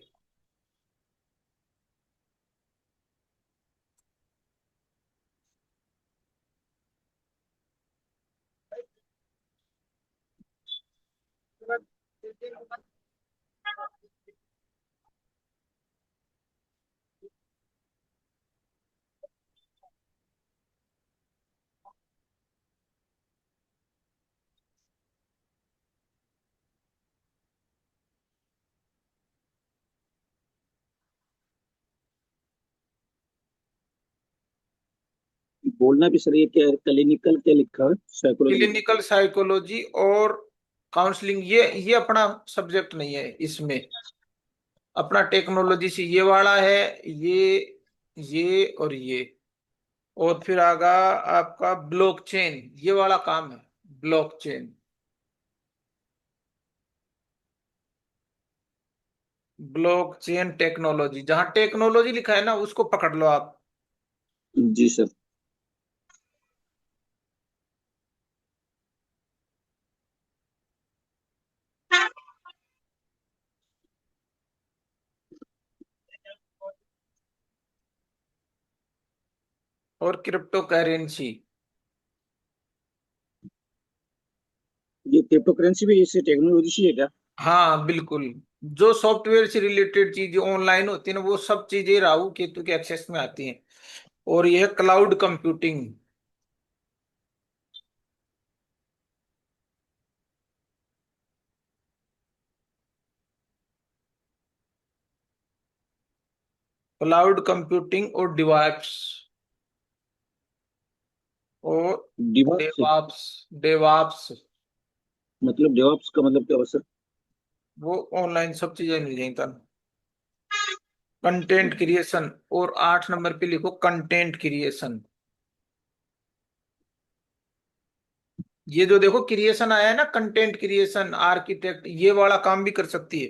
बोलना भी सर, ये क्या क्लिनिकल क्या लिखा है, साइकोलॉजी? क्लिनिकल साइकोलॉजी और काउंसलिंग, ये अपना सब्जेक्ट नहीं है इसमें। अपना टेक्नोलॉजी से ये वाला है, ये और ये, और फिर आगा आपका ब्लॉकचेन, ये वाला काम है, ब्लॉकचेन। ब्लॉकचेन टेक्नोलॉजी, जहां टेक्नोलॉजी लिखा है ना उसको पकड़ लो आप। जी सर। और क्रिप्टो करेंसी। ये क्रिप्टो करेंसी भी इससे टेक्नोलॉजी से है क्या? हाँ बिल्कुल। जो सॉफ्टवेयर से रिलेटेड चीजें ऑनलाइन होती है ना, वो सब चीजें राहु केतु के एक्सेस में आती हैं। और यह क्लाउड कंप्यूटिंग। क्लाउड कंप्यूटिंग और डिवाइस और डिवॉप्स? डेवाप्स। डेवाप्स। मतलब डेवॉप्स का मतलब क्या हुआ सर? वो ऑनलाइन सब चीजें मिल जाएंगी तब। Content creation. और 8 नंबर पे लिखो कंटेंट क्रिएशन। ये जो देखो क्रिएशन आया है ना, कंटेंट क्रिएशन आर्किटेक्ट, ये वाला काम भी कर सकती है।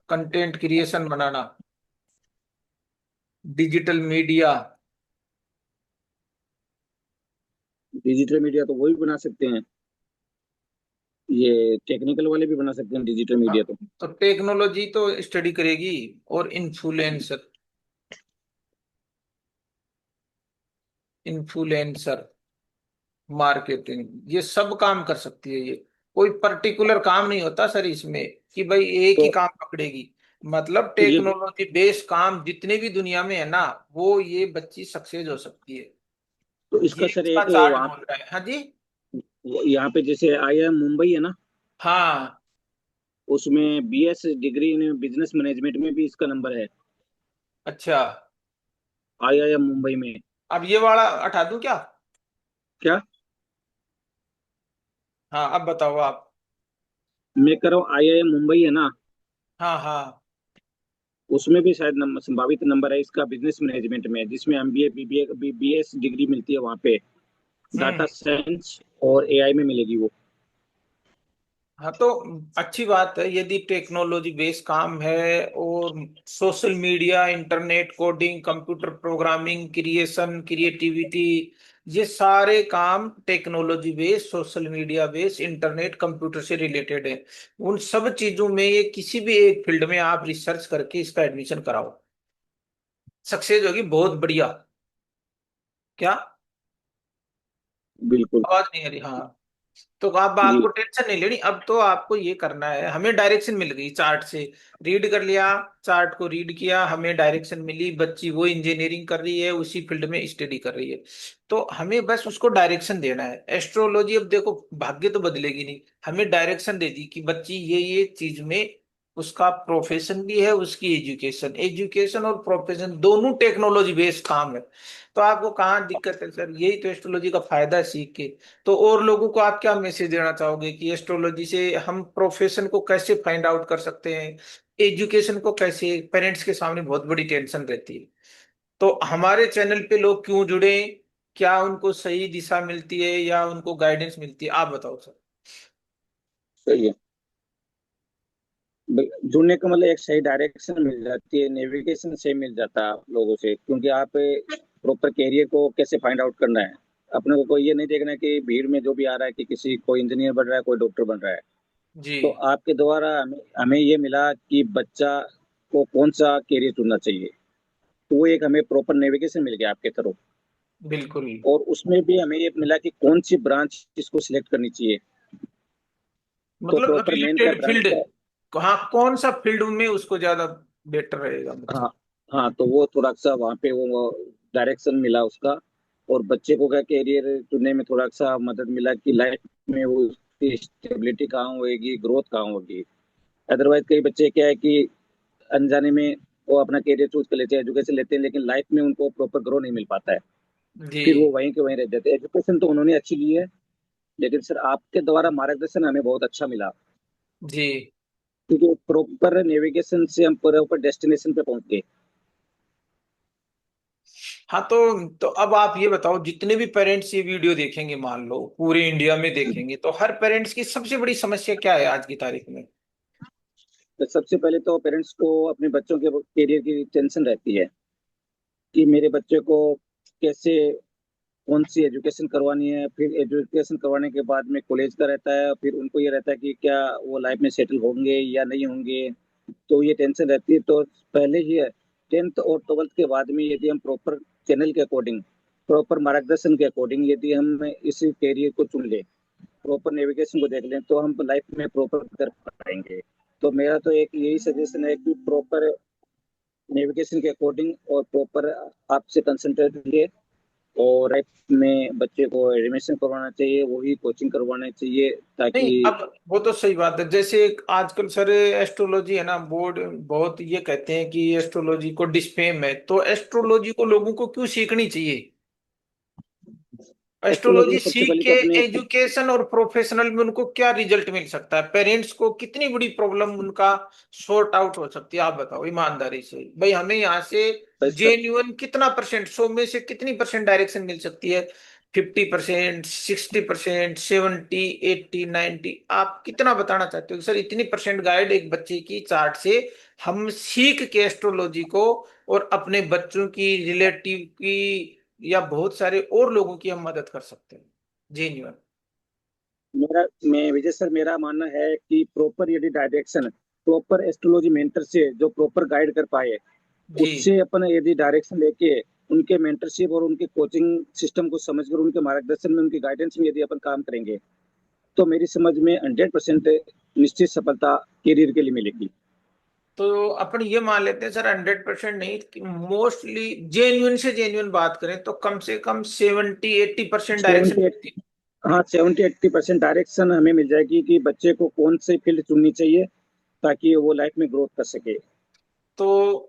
कंटेंट क्रिएशन बनाना। Digital media. डिजिटल मीडिया तो वही बना सकते हैं, ये टेक्निकल वाले भी बना सकते हैं डिजिटल हाँ, मीडिया तो। तो टेक्नोलॉजी तो स्टडी करेगी। और इन्फ्लुएंसर। इन्फ्लुएंसर मार्केटिंग, ये सब काम कर सकती है ये। कोई पर्टिकुलर काम नहीं होता सर इसमें कि भाई एक ही तो काम पकड़ेगी। मतलब तो ये टेक्नोलॉजी बेस्ड काम जितने भी दुनिया में है ना, वो ये बच्ची सक्सेस हो सकती है। तो ये इसका सर इसका एक चार्ट वहाँ बोल रहा है। हाँ जी। यहाँ पे जैसे IIM मुंबई है ना, हाँ। उसमें BS degree in business management में भी इसका नंबर है, अच्छा। IIM मुंबई में। अब ये वाला हटा दूं क्या? क्या? हाँ अब बताओ आप। मैं कह रहा हूँ IIM मुंबई है ना, हाँ हाँ। उसमें भी शायद नंबर, संभावित नंबर है इसका बिजनेस मैनेजमेंट में, जिसमें MBA BBA BS डिग्री मिलती है वहाँ पे। हम्म। डाटा साइंस और AI में मिलेगी वो। हाँ तो अच्छी बात है यदि टेक्नोलॉजी बेस्ड काम है। और social media, internet, coding, computer programming, creation, creativity, ये सारे काम technology based, social media based, internet, computer से रिलेटेड है। उन सब चीजों में ये किसी भी एक फील्ड में आप रिसर्च करके इसका एडमिशन कराओ, सक्सेस होगी बहुत बढ़िया। क्या? बिल्कुल। आवाज नहीं आ रही? हाँ। तो अब जी। आपको टेंशन नहीं लेनी, अब तो आपको ये करना है, हमें डायरेक्शन मिल गई चार्ट से। रीड कर लिया, चार्ट को रीड किया, हमें डायरेक्शन मिली, बच्ची वो इंजीनियरिंग कर रही है, उसी फील्ड में स्टडी कर रही है। तो हमें बस उसको डायरेक्शन देना है। एस्ट्रोलॉजी अब देखो भाग्य तो बदलेगी नहीं, हमें डायरेक्शन दे दी कि बच्ची ये चीज में उसका प्रोफेशन भी है, उसकी एजुकेशन, एजुकेशन और प्रोफेशन दोनों टेक्नोलॉजी बेस्ड काम है। तो आपको कहाँ दिक्कत है सर? यही तो एस्ट्रोलॉजी का फायदा है सीख के। तो और लोगों को आप क्या मैसेज देना चाहोगे कि एस्ट्रोलॉजी से हम प्रोफेशन को कैसे फाइंड आउट कर सकते हैं, एजुकेशन को कैसे? पेरेंट्स के सामने बहुत बड़ी टेंशन रहती है। तो हमारे चैनल पे लोग क्यों जुड़े? क्या उनको सही दिशा मिलती है या उनको गाइडेंस मिलती है? आप बताओ सर। सही है। जुड़ने का मतलब एक सही डायरेक्शन मिल जाती है, नेविगेशन सही मिल जाता है आप लोगों से, क्योंकि आप प्रॉपर कैरियर को कैसे फाइंड आउट करना है। अपने को कोई ये नहीं देखना है कि भीड़ में जो भी आ रहा है कि किसी कोई इंजीनियर बन रहा है, कोई डॉक्टर बन रहा है। जी तो आपके द्वारा हमें ये मिला कि बच्चा को कौन सा कैरियर चुनना चाहिए, तो वो एक हमें प्रॉपर नेविगेशन मिल गया आपके थ्रू। बिल्कुल। और उसमें भी हमें ये मिला कि कौन सी ब्रांच इसको सिलेक्ट करनी चाहिए। तो मतलब प्रॉपर मेन क्या रिलेटेड ब्रांच फील्ड, है? हाँ कौन सा फील्ड में उसको ज्यादा बेटर रहेगा हाँ। मतलब। हाँ, तो वो थोड़ा सा वहाँ पे वो डायरेक्शन मिला उसका। और बच्चे को क्या कैरियर चुनने में थोड़ा सा मदद मिला कि लाइफ में वो उसकी स्टेबिलिटी कहाँ होगी, ग्रोथ कहाँ होगी। अदरवाइज कई बच्चे क्या है कि अनजाने में वो अपना कैरियर चूज कर लेते हैं, एजुकेशन लेते हैं, लेकिन लाइफ में उनको प्रॉपर ग्रो नहीं मिल पाता है। जी फिर वो वहीं के वहीं रह जाते हैं। एजुकेशन तो उन्होंने अच्छी ली है, लेकिन सर आपके द्वारा मार्गदर्शन हमें बहुत अच्छा मिला, जी। क्योंकि प्रॉपर नेविगेशन से हम प्रॉपर डेस्टिनेशन पे पहुंच गए। हाँ तो अब आप ये बताओ, जितने भी पेरेंट्स ये वीडियो देखेंगे, मान लो पूरे इंडिया में देखेंगे, तो हर पेरेंट्स की सबसे बड़ी समस्या क्या है आज की तारीख में? तो सबसे पहले तो पेरेंट्स को अपने बच्चों के करियर की टेंशन रहती है कि मेरे बच्चे को कैसे, कौन सी एजुकेशन करवानी है। फिर एजुकेशन करवाने के बाद में कॉलेज का रहता है, फिर उनको ये रहता है कि क्या वो लाइफ में सेटल होंगे या नहीं होंगे। तो ये टेंशन रहती है। तो पहले ही 10th और 12th के बाद में यदि हम प्रॉपर चैनल के अकॉर्डिंग, प्रॉपर मार्गदर्शन के अकॉर्डिंग यदि हम इस करियर को चुन ले, प्रॉपर नेविगेशन को देख लें, तो हम लाइफ में प्रॉपर कर पाएंगे। तो मेरा तो एक यही सजेशन है कि प्रॉपर नेविगेशन के अकॉर्डिंग और प्रॉपर आपसे कंसंट्रेट लिए, और लाइफ में बच्चे को एडमिशन करवाना चाहिए, वही कोचिंग करवाना चाहिए नहीं, ताकि। अब वो तो सही बात है। जैसे आजकल सर एस्ट्रोलॉजी है ना, बोर्ड बहुत ये कहते हैं कि एस्ट्रोलॉजी को डिस्फेम है, तो एस्ट्रोलॉजी को लोगों को क्यों सीखनी चाहिए? एस्ट्रोलॉजी एस्ट्रोलॉजी सबसे सीख पहले के तो अपने। एजुकेशन और प्रोफेशनल में उनको क्या रिजल्ट मिल सकता है? पेरेंट्स को कितनी बड़ी प्रॉब्लम उनका सॉर्ट आउट हो सकती है? आप बताओ ईमानदारी से भाई, हमें यहाँ से जेन्युइन कितना परसेंट, 100 में से कितनी परसेंट डायरेक्शन मिल सकती है? 50%, 60%, 70, 80, 90? आप कितना बताना चाहते हो सर? इतनी परसेंट गाइड एक बच्चे की चार्ट से हम सीख के एस्ट्रोलॉजी को और अपने बच्चों की, रिलेटिव की, या बहुत सारे और लोगों की हम मदद कर सकते हैं जेन्युइन। मेरा मैं विजय सर, मेरा मानना है कि प्रॉपर यदि डायरेक्शन, प्रॉपर एस्ट्रोलॉजी मेंटर से जो प्रॉपर गाइड कर पाए, जी। उससे अपन यदि डायरेक्शन लेके उनके मेंटरशिप और उनके कोचिंग सिस्टम को समझकर उनके मार्गदर्शन में, उनकी गाइडेंस में यदि अपन काम करेंगे, तो मेरी समझ में 100% निश्चित सफलता करियर के लिए मिलेगी। तो अपन ये मान लेते हैं सर, 100% नहीं, मोस्टली जेन्युइन से जेन्युइन बात करें तो कम से कम 70-80% डायरेक्शन 70, मिलती है। हाँ 70-80% डायरेक्शन हमें मिल जाएगी कि बच्चे को कौन सी फील्ड चुननी चाहिए ताकि वो लाइफ में ग्रोथ कर सके। तो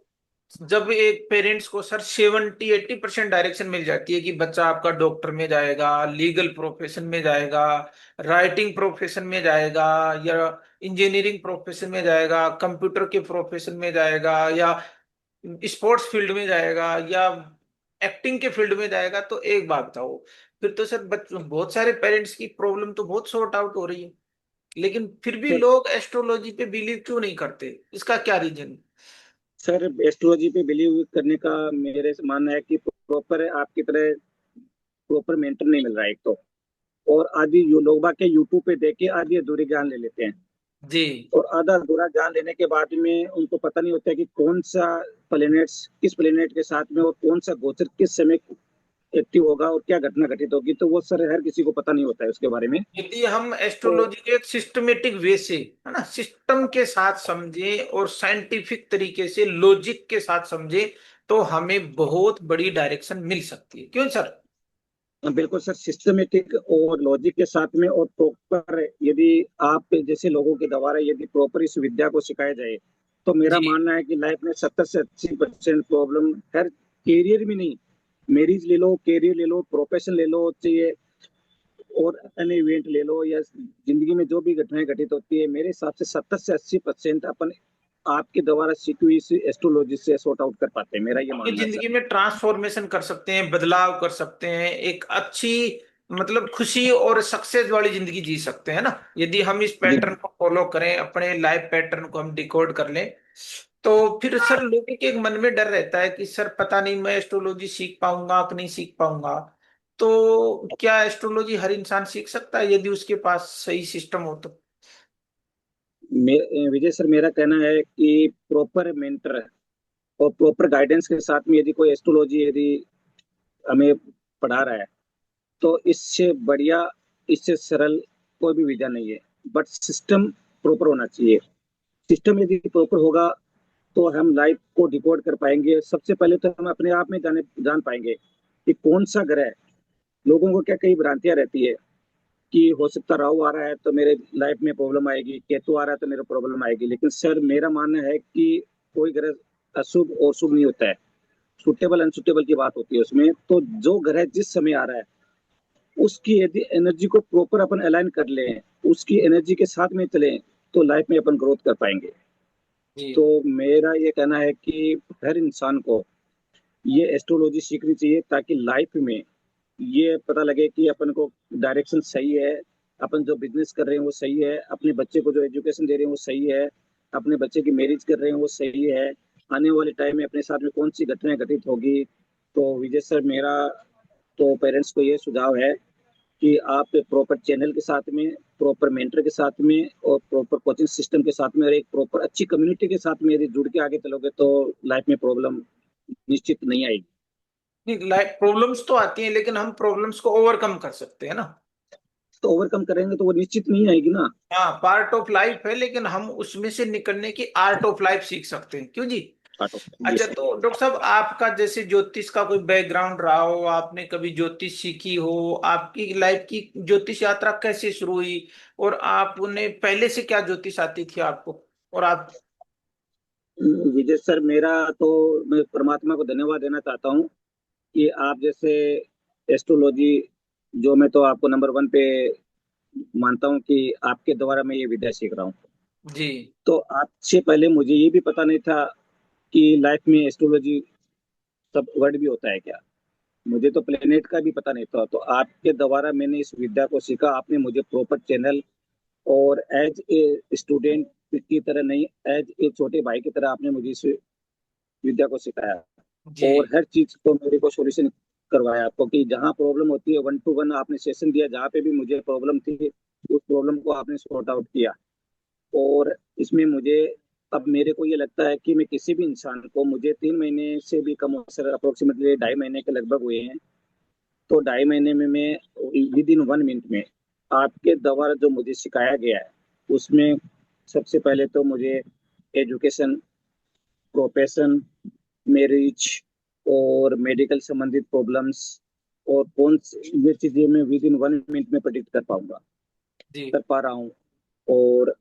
जब एक पेरेंट्स को सर 70-80% डायरेक्शन मिल जाती है कि बच्चा आपका डॉक्टर में जाएगा, लीगल प्रोफेशन में जाएगा, राइटिंग प्रोफेशन में जाएगा, या इंजीनियरिंग प्रोफेशन में जाएगा, कंप्यूटर के प्रोफेशन में जाएगा, या स्पोर्ट्स फील्ड में जाएगा, या एक्टिंग के फील्ड में जाएगा, तो एक बात बताओ, फिर तो सर बच्चों, बहुत सारे पेरेंट्स की प्रॉब्लम तो बहुत सॉर्ट आउट हो रही है। लेकिन फिर भी सर लोग एस्ट्रोलॉजी पे बिलीव क्यों नहीं करते? इसका क्या रीजन? सर एस्ट्रोलॉजी पे बिलीव करने का मेरे से मानना है कि प्रॉपर आपकी तरह प्रॉपर मेंटर नहीं मिल रहा है एक तो। और आदि जो लोग बाग के यूट्यूब पे देख के आधी अधूरी ज्ञान ले लेते हैं, जी। और आधा अधूरा ज्ञान लेने के बाद में उनको पता नहीं होता है कि कौन सा प्लेनेट्स किस प्लेनेट के साथ में और कौन सा गोचर किस समय एक्टिव होगा और क्या घटना घटित होगी। तो वो सर हर किसी को पता नहीं होता है उसके बारे में। यदि हम तो एस्ट्रोलॉजी को एक सिस्टमेटिक वे से, है ना, सिस्टम के साथ समझे और साइंटिफिक तरीके से लॉजिक के साथ समझे, तो हमें बहुत बड़ी डायरेक्शन मिल सकती है, क्यों सर? बिल्कुल सर, सिस्टमेटिक और लॉजिक के साथ में और प्रॉपर यदि आप जैसे लोगों के द्वारा यदि प्रॉपर इस विद्या को सिखाया जाए, तो मेरा जी। मानना है कि लाइफ में 70 से 80% प्रॉब्लम हर करियर में नहीं, मैरिज ले लो, करियर ले लो, प्रोफेशन ले लो, चाहिए और अन्य इवेंट ले लो, या जिंदगी में जो भी घटनाएं घटित होती है, मेरे हिसाब से 70 से 80% अपन आपके द्वारा सीखी हुई इस एस्ट्रोलॉजी से सॉर्ट आउट कर पाते हैं, मेरा ये अपनी मानना है जिंदगी सर। में ट्रांसफॉर्मेशन कर सकते हैं, बदलाव कर सकते हैं, एक अच्छी, मतलब खुशी और सक्सेस वाली जिंदगी जी सकते हैं ना, यदि हम इस जी पैटर्न को फॉलो करें, अपने लाइफ पैटर्न को हम डिकोड कर लें। तो फिर सर लोगों के एक मन में डर रहता है कि सर पता नहीं मैं एस्ट्रोलॉजी सीख पाऊंगा कि नहीं सीख पाऊंगा। तो क्या एस्ट्रोलॉजी हर इंसान सीख सकता है यदि उसके पास सही सिस्टम हो तो? विजय सर, मेरा कहना है कि प्रॉपर मेंटर और प्रॉपर गाइडेंस के साथ में यदि कोई एस्ट्रोलॉजी यदि हमें पढ़ा रहा है, तो इससे बढ़िया, इससे सरल कोई भी विद्या नहीं है। बट सिस्टम प्रॉपर होना चाहिए। सिस्टम यदि प्रॉपर होगा तो हम लाइफ को डिकोड कर पाएंगे। सबसे पहले तो हम अपने आप में जान पाएंगे कि कौन सा ग्रह, लोगों को क्या कई भ्रांतियां रहती है कि हो सकता राहु आ रहा है तो मेरे लाइफ में प्रॉब्लम आएगी, केतु आ रहा है तो मेरे प्रॉब्लम आएगी। लेकिन सर मेरा मानना है कि कोई ग्रह अशुभ और शुभ नहीं होता है, सुटेबल अनसुटेबल की बात होती है उसमें। तो जो ग्रह जिस समय आ रहा है, उसकी यदि एनर्जी को प्रॉपर अपन अलाइन कर लें, उसकी एनर्जी के साथ में चलें, तो लाइफ में अपन ग्रोथ कर पाएंगे। तो जी। मेरा ये कहना है कि हर इंसान को ये एस्ट्रोलॉजी सीखनी चाहिए ताकि लाइफ में ये पता लगे कि अपन को डायरेक्शन सही है, अपन जो बिजनेस कर रहे हैं वो सही है, अपने बच्चे को जो एजुकेशन दे रहे हैं वो सही है, अपने बच्चे की मैरिज कर रहे हैं वो सही है, आने वाले टाइम में अपने साथ में कौन सी घटनाएं घटित होगी। तो विजय सर, मेरा तो पेरेंट्स को ये सुझाव है कि आप प्रॉपर चैनल के साथ में, प्रॉपर मेंटर के साथ में और प्रॉपर कोचिंग सिस्टम के साथ में और एक प्रॉपर अच्छी कम्युनिटी के साथ में यदि जुड़ के आगे चलोगे तो लाइफ में प्रॉब्लम निश्चित नहीं आएगी। नहीं, लाइफ प्रॉब्लम्स तो आती हैं, लेकिन हम प्रॉब्लम्स को ओवरकम कर सकते हैं ना। तो ओवरकम करेंगे तो वो निश्चित नहीं आएगी ना। हाँ, पार्ट ऑफ लाइफ है, लेकिन हम उसमें से निकलने की आर्ट ऑफ लाइफ सीख सकते हैं, क्यों जी। ऑटो जी अच्छा, सर। तो डॉक्टर साहब, आपका जैसे ज्योतिष का कोई बैकग्राउंड रहा हो, आपने कभी ज्योतिष सीखी हो, आपकी लाइफ की ज्योतिष यात्रा कैसे शुरू हुई, और आपने पहले से क्या ज्योतिष आती थी आपको, और आप। विजय सर, मेरा तो, मैं परमात्मा को धन्यवाद देना चाहता हूँ कि आप जैसे एस्ट्रोलॉजी, जो मैं तो आपको नंबर वन पे मानता हूँ कि आपके द्वारा मैं ये विद्या सीख रहा हूँ। जी। तो आपसे पहले मुझे ये भी पता नहीं था कि लाइफ में एस्ट्रोलॉजी सब वर्ड भी होता है क्या। मुझे तो प्लेनेट का भी पता नहीं था। तो आपके द्वारा मैंने इस विद्या को सीखा। आपने मुझे प्रॉपर चैनल और एज ए स्टूडेंट की तरह नहीं, एज ए छोटे भाई की तरह आपने मुझे इस विद्या को सिखाया। जी। और हर चीज को मेरे को सॉल्यूशन करवाया आपको कि जहाँ प्रॉब्लम होती है 1 to 1 आपने सेशन दिया, जहाँ पे भी मुझे प्रॉब्लम थी उस प्रॉब्लम को आपने सॉर्ट आउट किया। और इसमें मुझे, अब मेरे को ये लगता है कि मैं किसी भी इंसान को, मुझे 3 महीने से भी कम सर, अप्रोक्सीमेटली 2.5 महीने के लगभग हुए हैं। तो 2.5 महीने में मैं विद इन 1 मिनट में आपके द्वारा जो मुझे सिखाया गया है उसमें सबसे पहले तो मुझे एजुकेशन, प्रोफेशन, मैरिज और मेडिकल संबंधित प्रॉब्लम्स और कौन ये चीजें मैं विद इन 1 मिनट में प्रेडिक्ट कर पाऊंगा, जी। कर पा रहा हूँ। और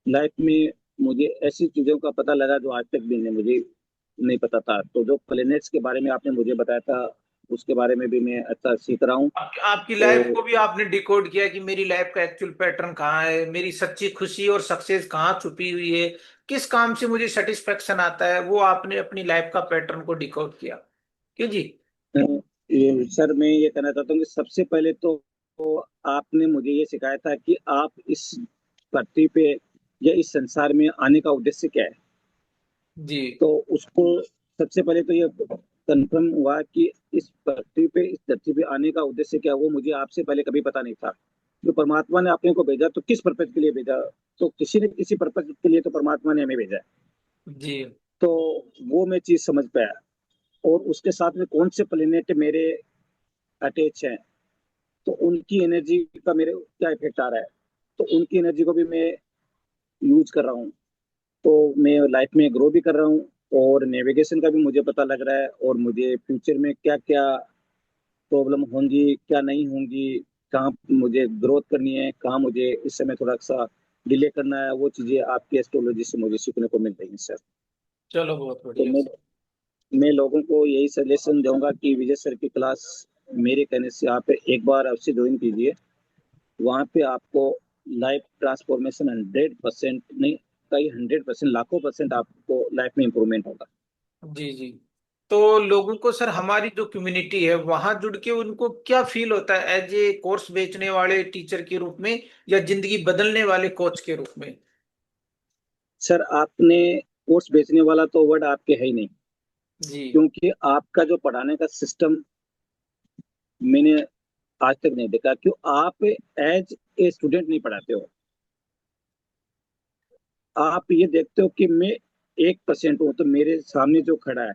लाइफ में मुझे ऐसी चीजों का पता लगा जो आज तक भी नहीं, मुझे नहीं पता था। तो जो प्लेनेट्स के बारे में आपने मुझे बताया था उसके बारे में भी मैं अच्छा सीख रहा हूँ। आपकी लाइफ और को भी आपने डिकोड किया कि मेरी लाइफ का एक्चुअल पैटर्न कहाँ है, मेरी सच्ची खुशी और सक्सेस कहाँ छुपी हुई है, किस काम से मुझे सेटिस्फेक्शन आता है, वो आपने अपनी लाइफ का पैटर्न को डिकोड किया, क्यों जी। सर, मैं ये कहना चाहता हूँ कि सबसे पहले तो आपने मुझे ये सिखाया था कि आप इस पृथ्वी पे या इस संसार में आने का उद्देश्य क्या है। जी। तो उसको सबसे पहले तो ये कंफर्म हुआ कि इस पृथ्वी पे, इस धरती पे आने का उद्देश्य क्या है, वो मुझे आपसे पहले कभी पता नहीं था। जो परमात्मा ने अपने को भेजा तो किस पर्पज के लिए भेजा, तो किसी न किसी पर्पज के लिए तो परमात्मा ने हमें भेजा है। जी। तो वो मैं चीज समझ पाया। और उसके साथ में कौन से प्लेनेट मेरे अटैच हैं, तो उनकी एनर्जी का मेरे क्या इफेक्ट आ रहा है, तो उनकी एनर्जी को भी मैं यूज कर रहा हूँ। तो मैं लाइफ में ग्रो भी कर रहा हूँ और नेविगेशन का भी मुझे पता लग रहा है, और मुझे फ्यूचर में क्या क्या प्रॉब्लम होंगी, क्या नहीं होंगी, कहाँ मुझे ग्रोथ करनी है, कहाँ मुझे इस समय थोड़ा सा डिले करना है, वो चीजें आपकी एस्ट्रोलॉजी से मुझे सीखने को मिल रही है सर। चलो, बहुत तो बढ़िया। मैं लोगों को यही सजेशन दूंगा कि विजय सर की क्लास मेरे कहने से आप एक बार अवश्य ज्वाइन कीजिए। वहाँ पे आपको लाइफ ट्रांसफॉर्मेशन 100% नहीं, कई 100%, लाखों परसेंट आपको लाइफ में इंप्रूवमेंट होगा। जी। जी। तो लोगों को सर, हमारी जो कम्युनिटी है वहां जुड़ के उनको क्या फील होता है, एज ए कोर्स बेचने वाले टीचर के रूप में, या जिंदगी बदलने वाले कोच के रूप में। सर, आपने कोर्स बेचने वाला तो वर्ड आपके है ही नहीं, जी। क्योंकि आपका जो पढ़ाने का सिस्टम मैंने आज तक नहीं देखा। क्यों आप एज ए स्टूडेंट नहीं पढ़ाते हो, आप ये देखते हो कि मैं 1% हूँ तो मेरे सामने जो खड़ा है,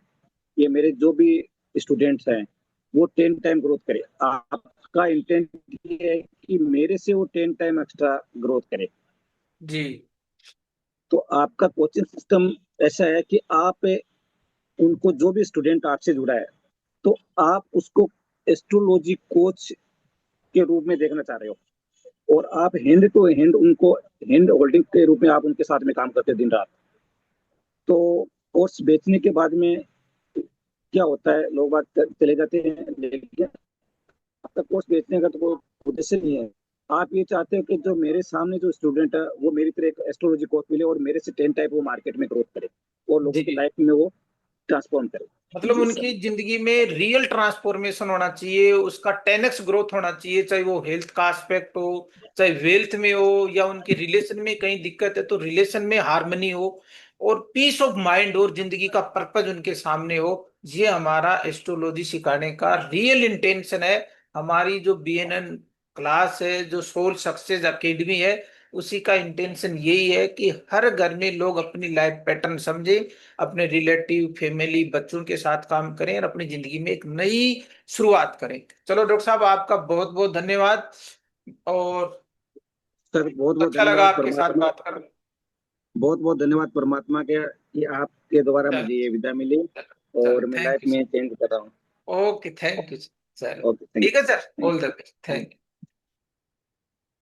ये मेरे जो भी स्टूडेंट्स हैं वो 10 टाइम ग्रोथ करे। आपका इंटेंट ये है कि मेरे से वो 10 टाइम एक्स्ट्रा ग्रोथ करे। जी। तो आपका कोचिंग सिस्टम ऐसा है कि आप उनको, जो भी स्टूडेंट आपसे जुड़ा है, तो आप उसको एस्ट्रोलॉजी कोच के रूप में देखना चाह रहे हो, और आप हैंड टू हैंड उनको, हैंड होल्डिंग के रूप में आप उनके साथ में काम करते हैं दिन रात। तो कोर्स बेचने के बाद में क्या होता है, लोग बात चले जाते हैं, लेकिन आपका कोर्स बेचने का तो कोई उद्देश्य नहीं है। आप ये चाहते हो कि जो मेरे सामने जो स्टूडेंट है वो मेरी तरह एक एस्ट्रोलॉजी कोर्स मिले और मेरे से 10 टाइप वो मार्केट में ग्रोथ करे और लोगों की जी। लाइफ में वो ट्रांसफॉर्म करे। मतलब जी सर। उनकी जिंदगी में रियल ट्रांसफॉर्मेशन होना चाहिए, उसका 10x ग्रोथ होना चाहिए, चाहे वो हेल्थ का एस्पेक्ट हो, चाहे वेल्थ में हो, या उनके रिलेशन में कहीं दिक्कत है तो रिलेशन में हार्मनी हो, और पीस ऑफ माइंड और जिंदगी का पर्पज उनके सामने हो। ये हमारा एस्ट्रोलॉजी सिखाने का रियल इंटेंशन है। हमारी जो बीएनएन क्लास है, जो सोल सक्सेस एकेडमी है, उसी का इंटेंशन यही है कि हर घर में लोग अपनी लाइफ पैटर्न समझे, अपने रिलेटिव, फैमिली, बच्चों के साथ काम करें और अपनी जिंदगी में एक नई शुरुआत करें। चलो डॉक्टर साहब, आपका बहुत बहुत धन्यवाद, और सर बहुत बहुत अच्छा लगा धन्यवाद आपके साथ परमात्मा, बात कर। बहुत बहुत धन्यवाद परमात्मा के कि आपके द्वारा चलो मुझे ये विदा मिली चलो, और मैं थैंक लाइफ यू में सर। चेंज कर रहा हूँ। Okay, thank you sir. चलो ओके, थैंक ठीक है sir, you. All the best, thank you.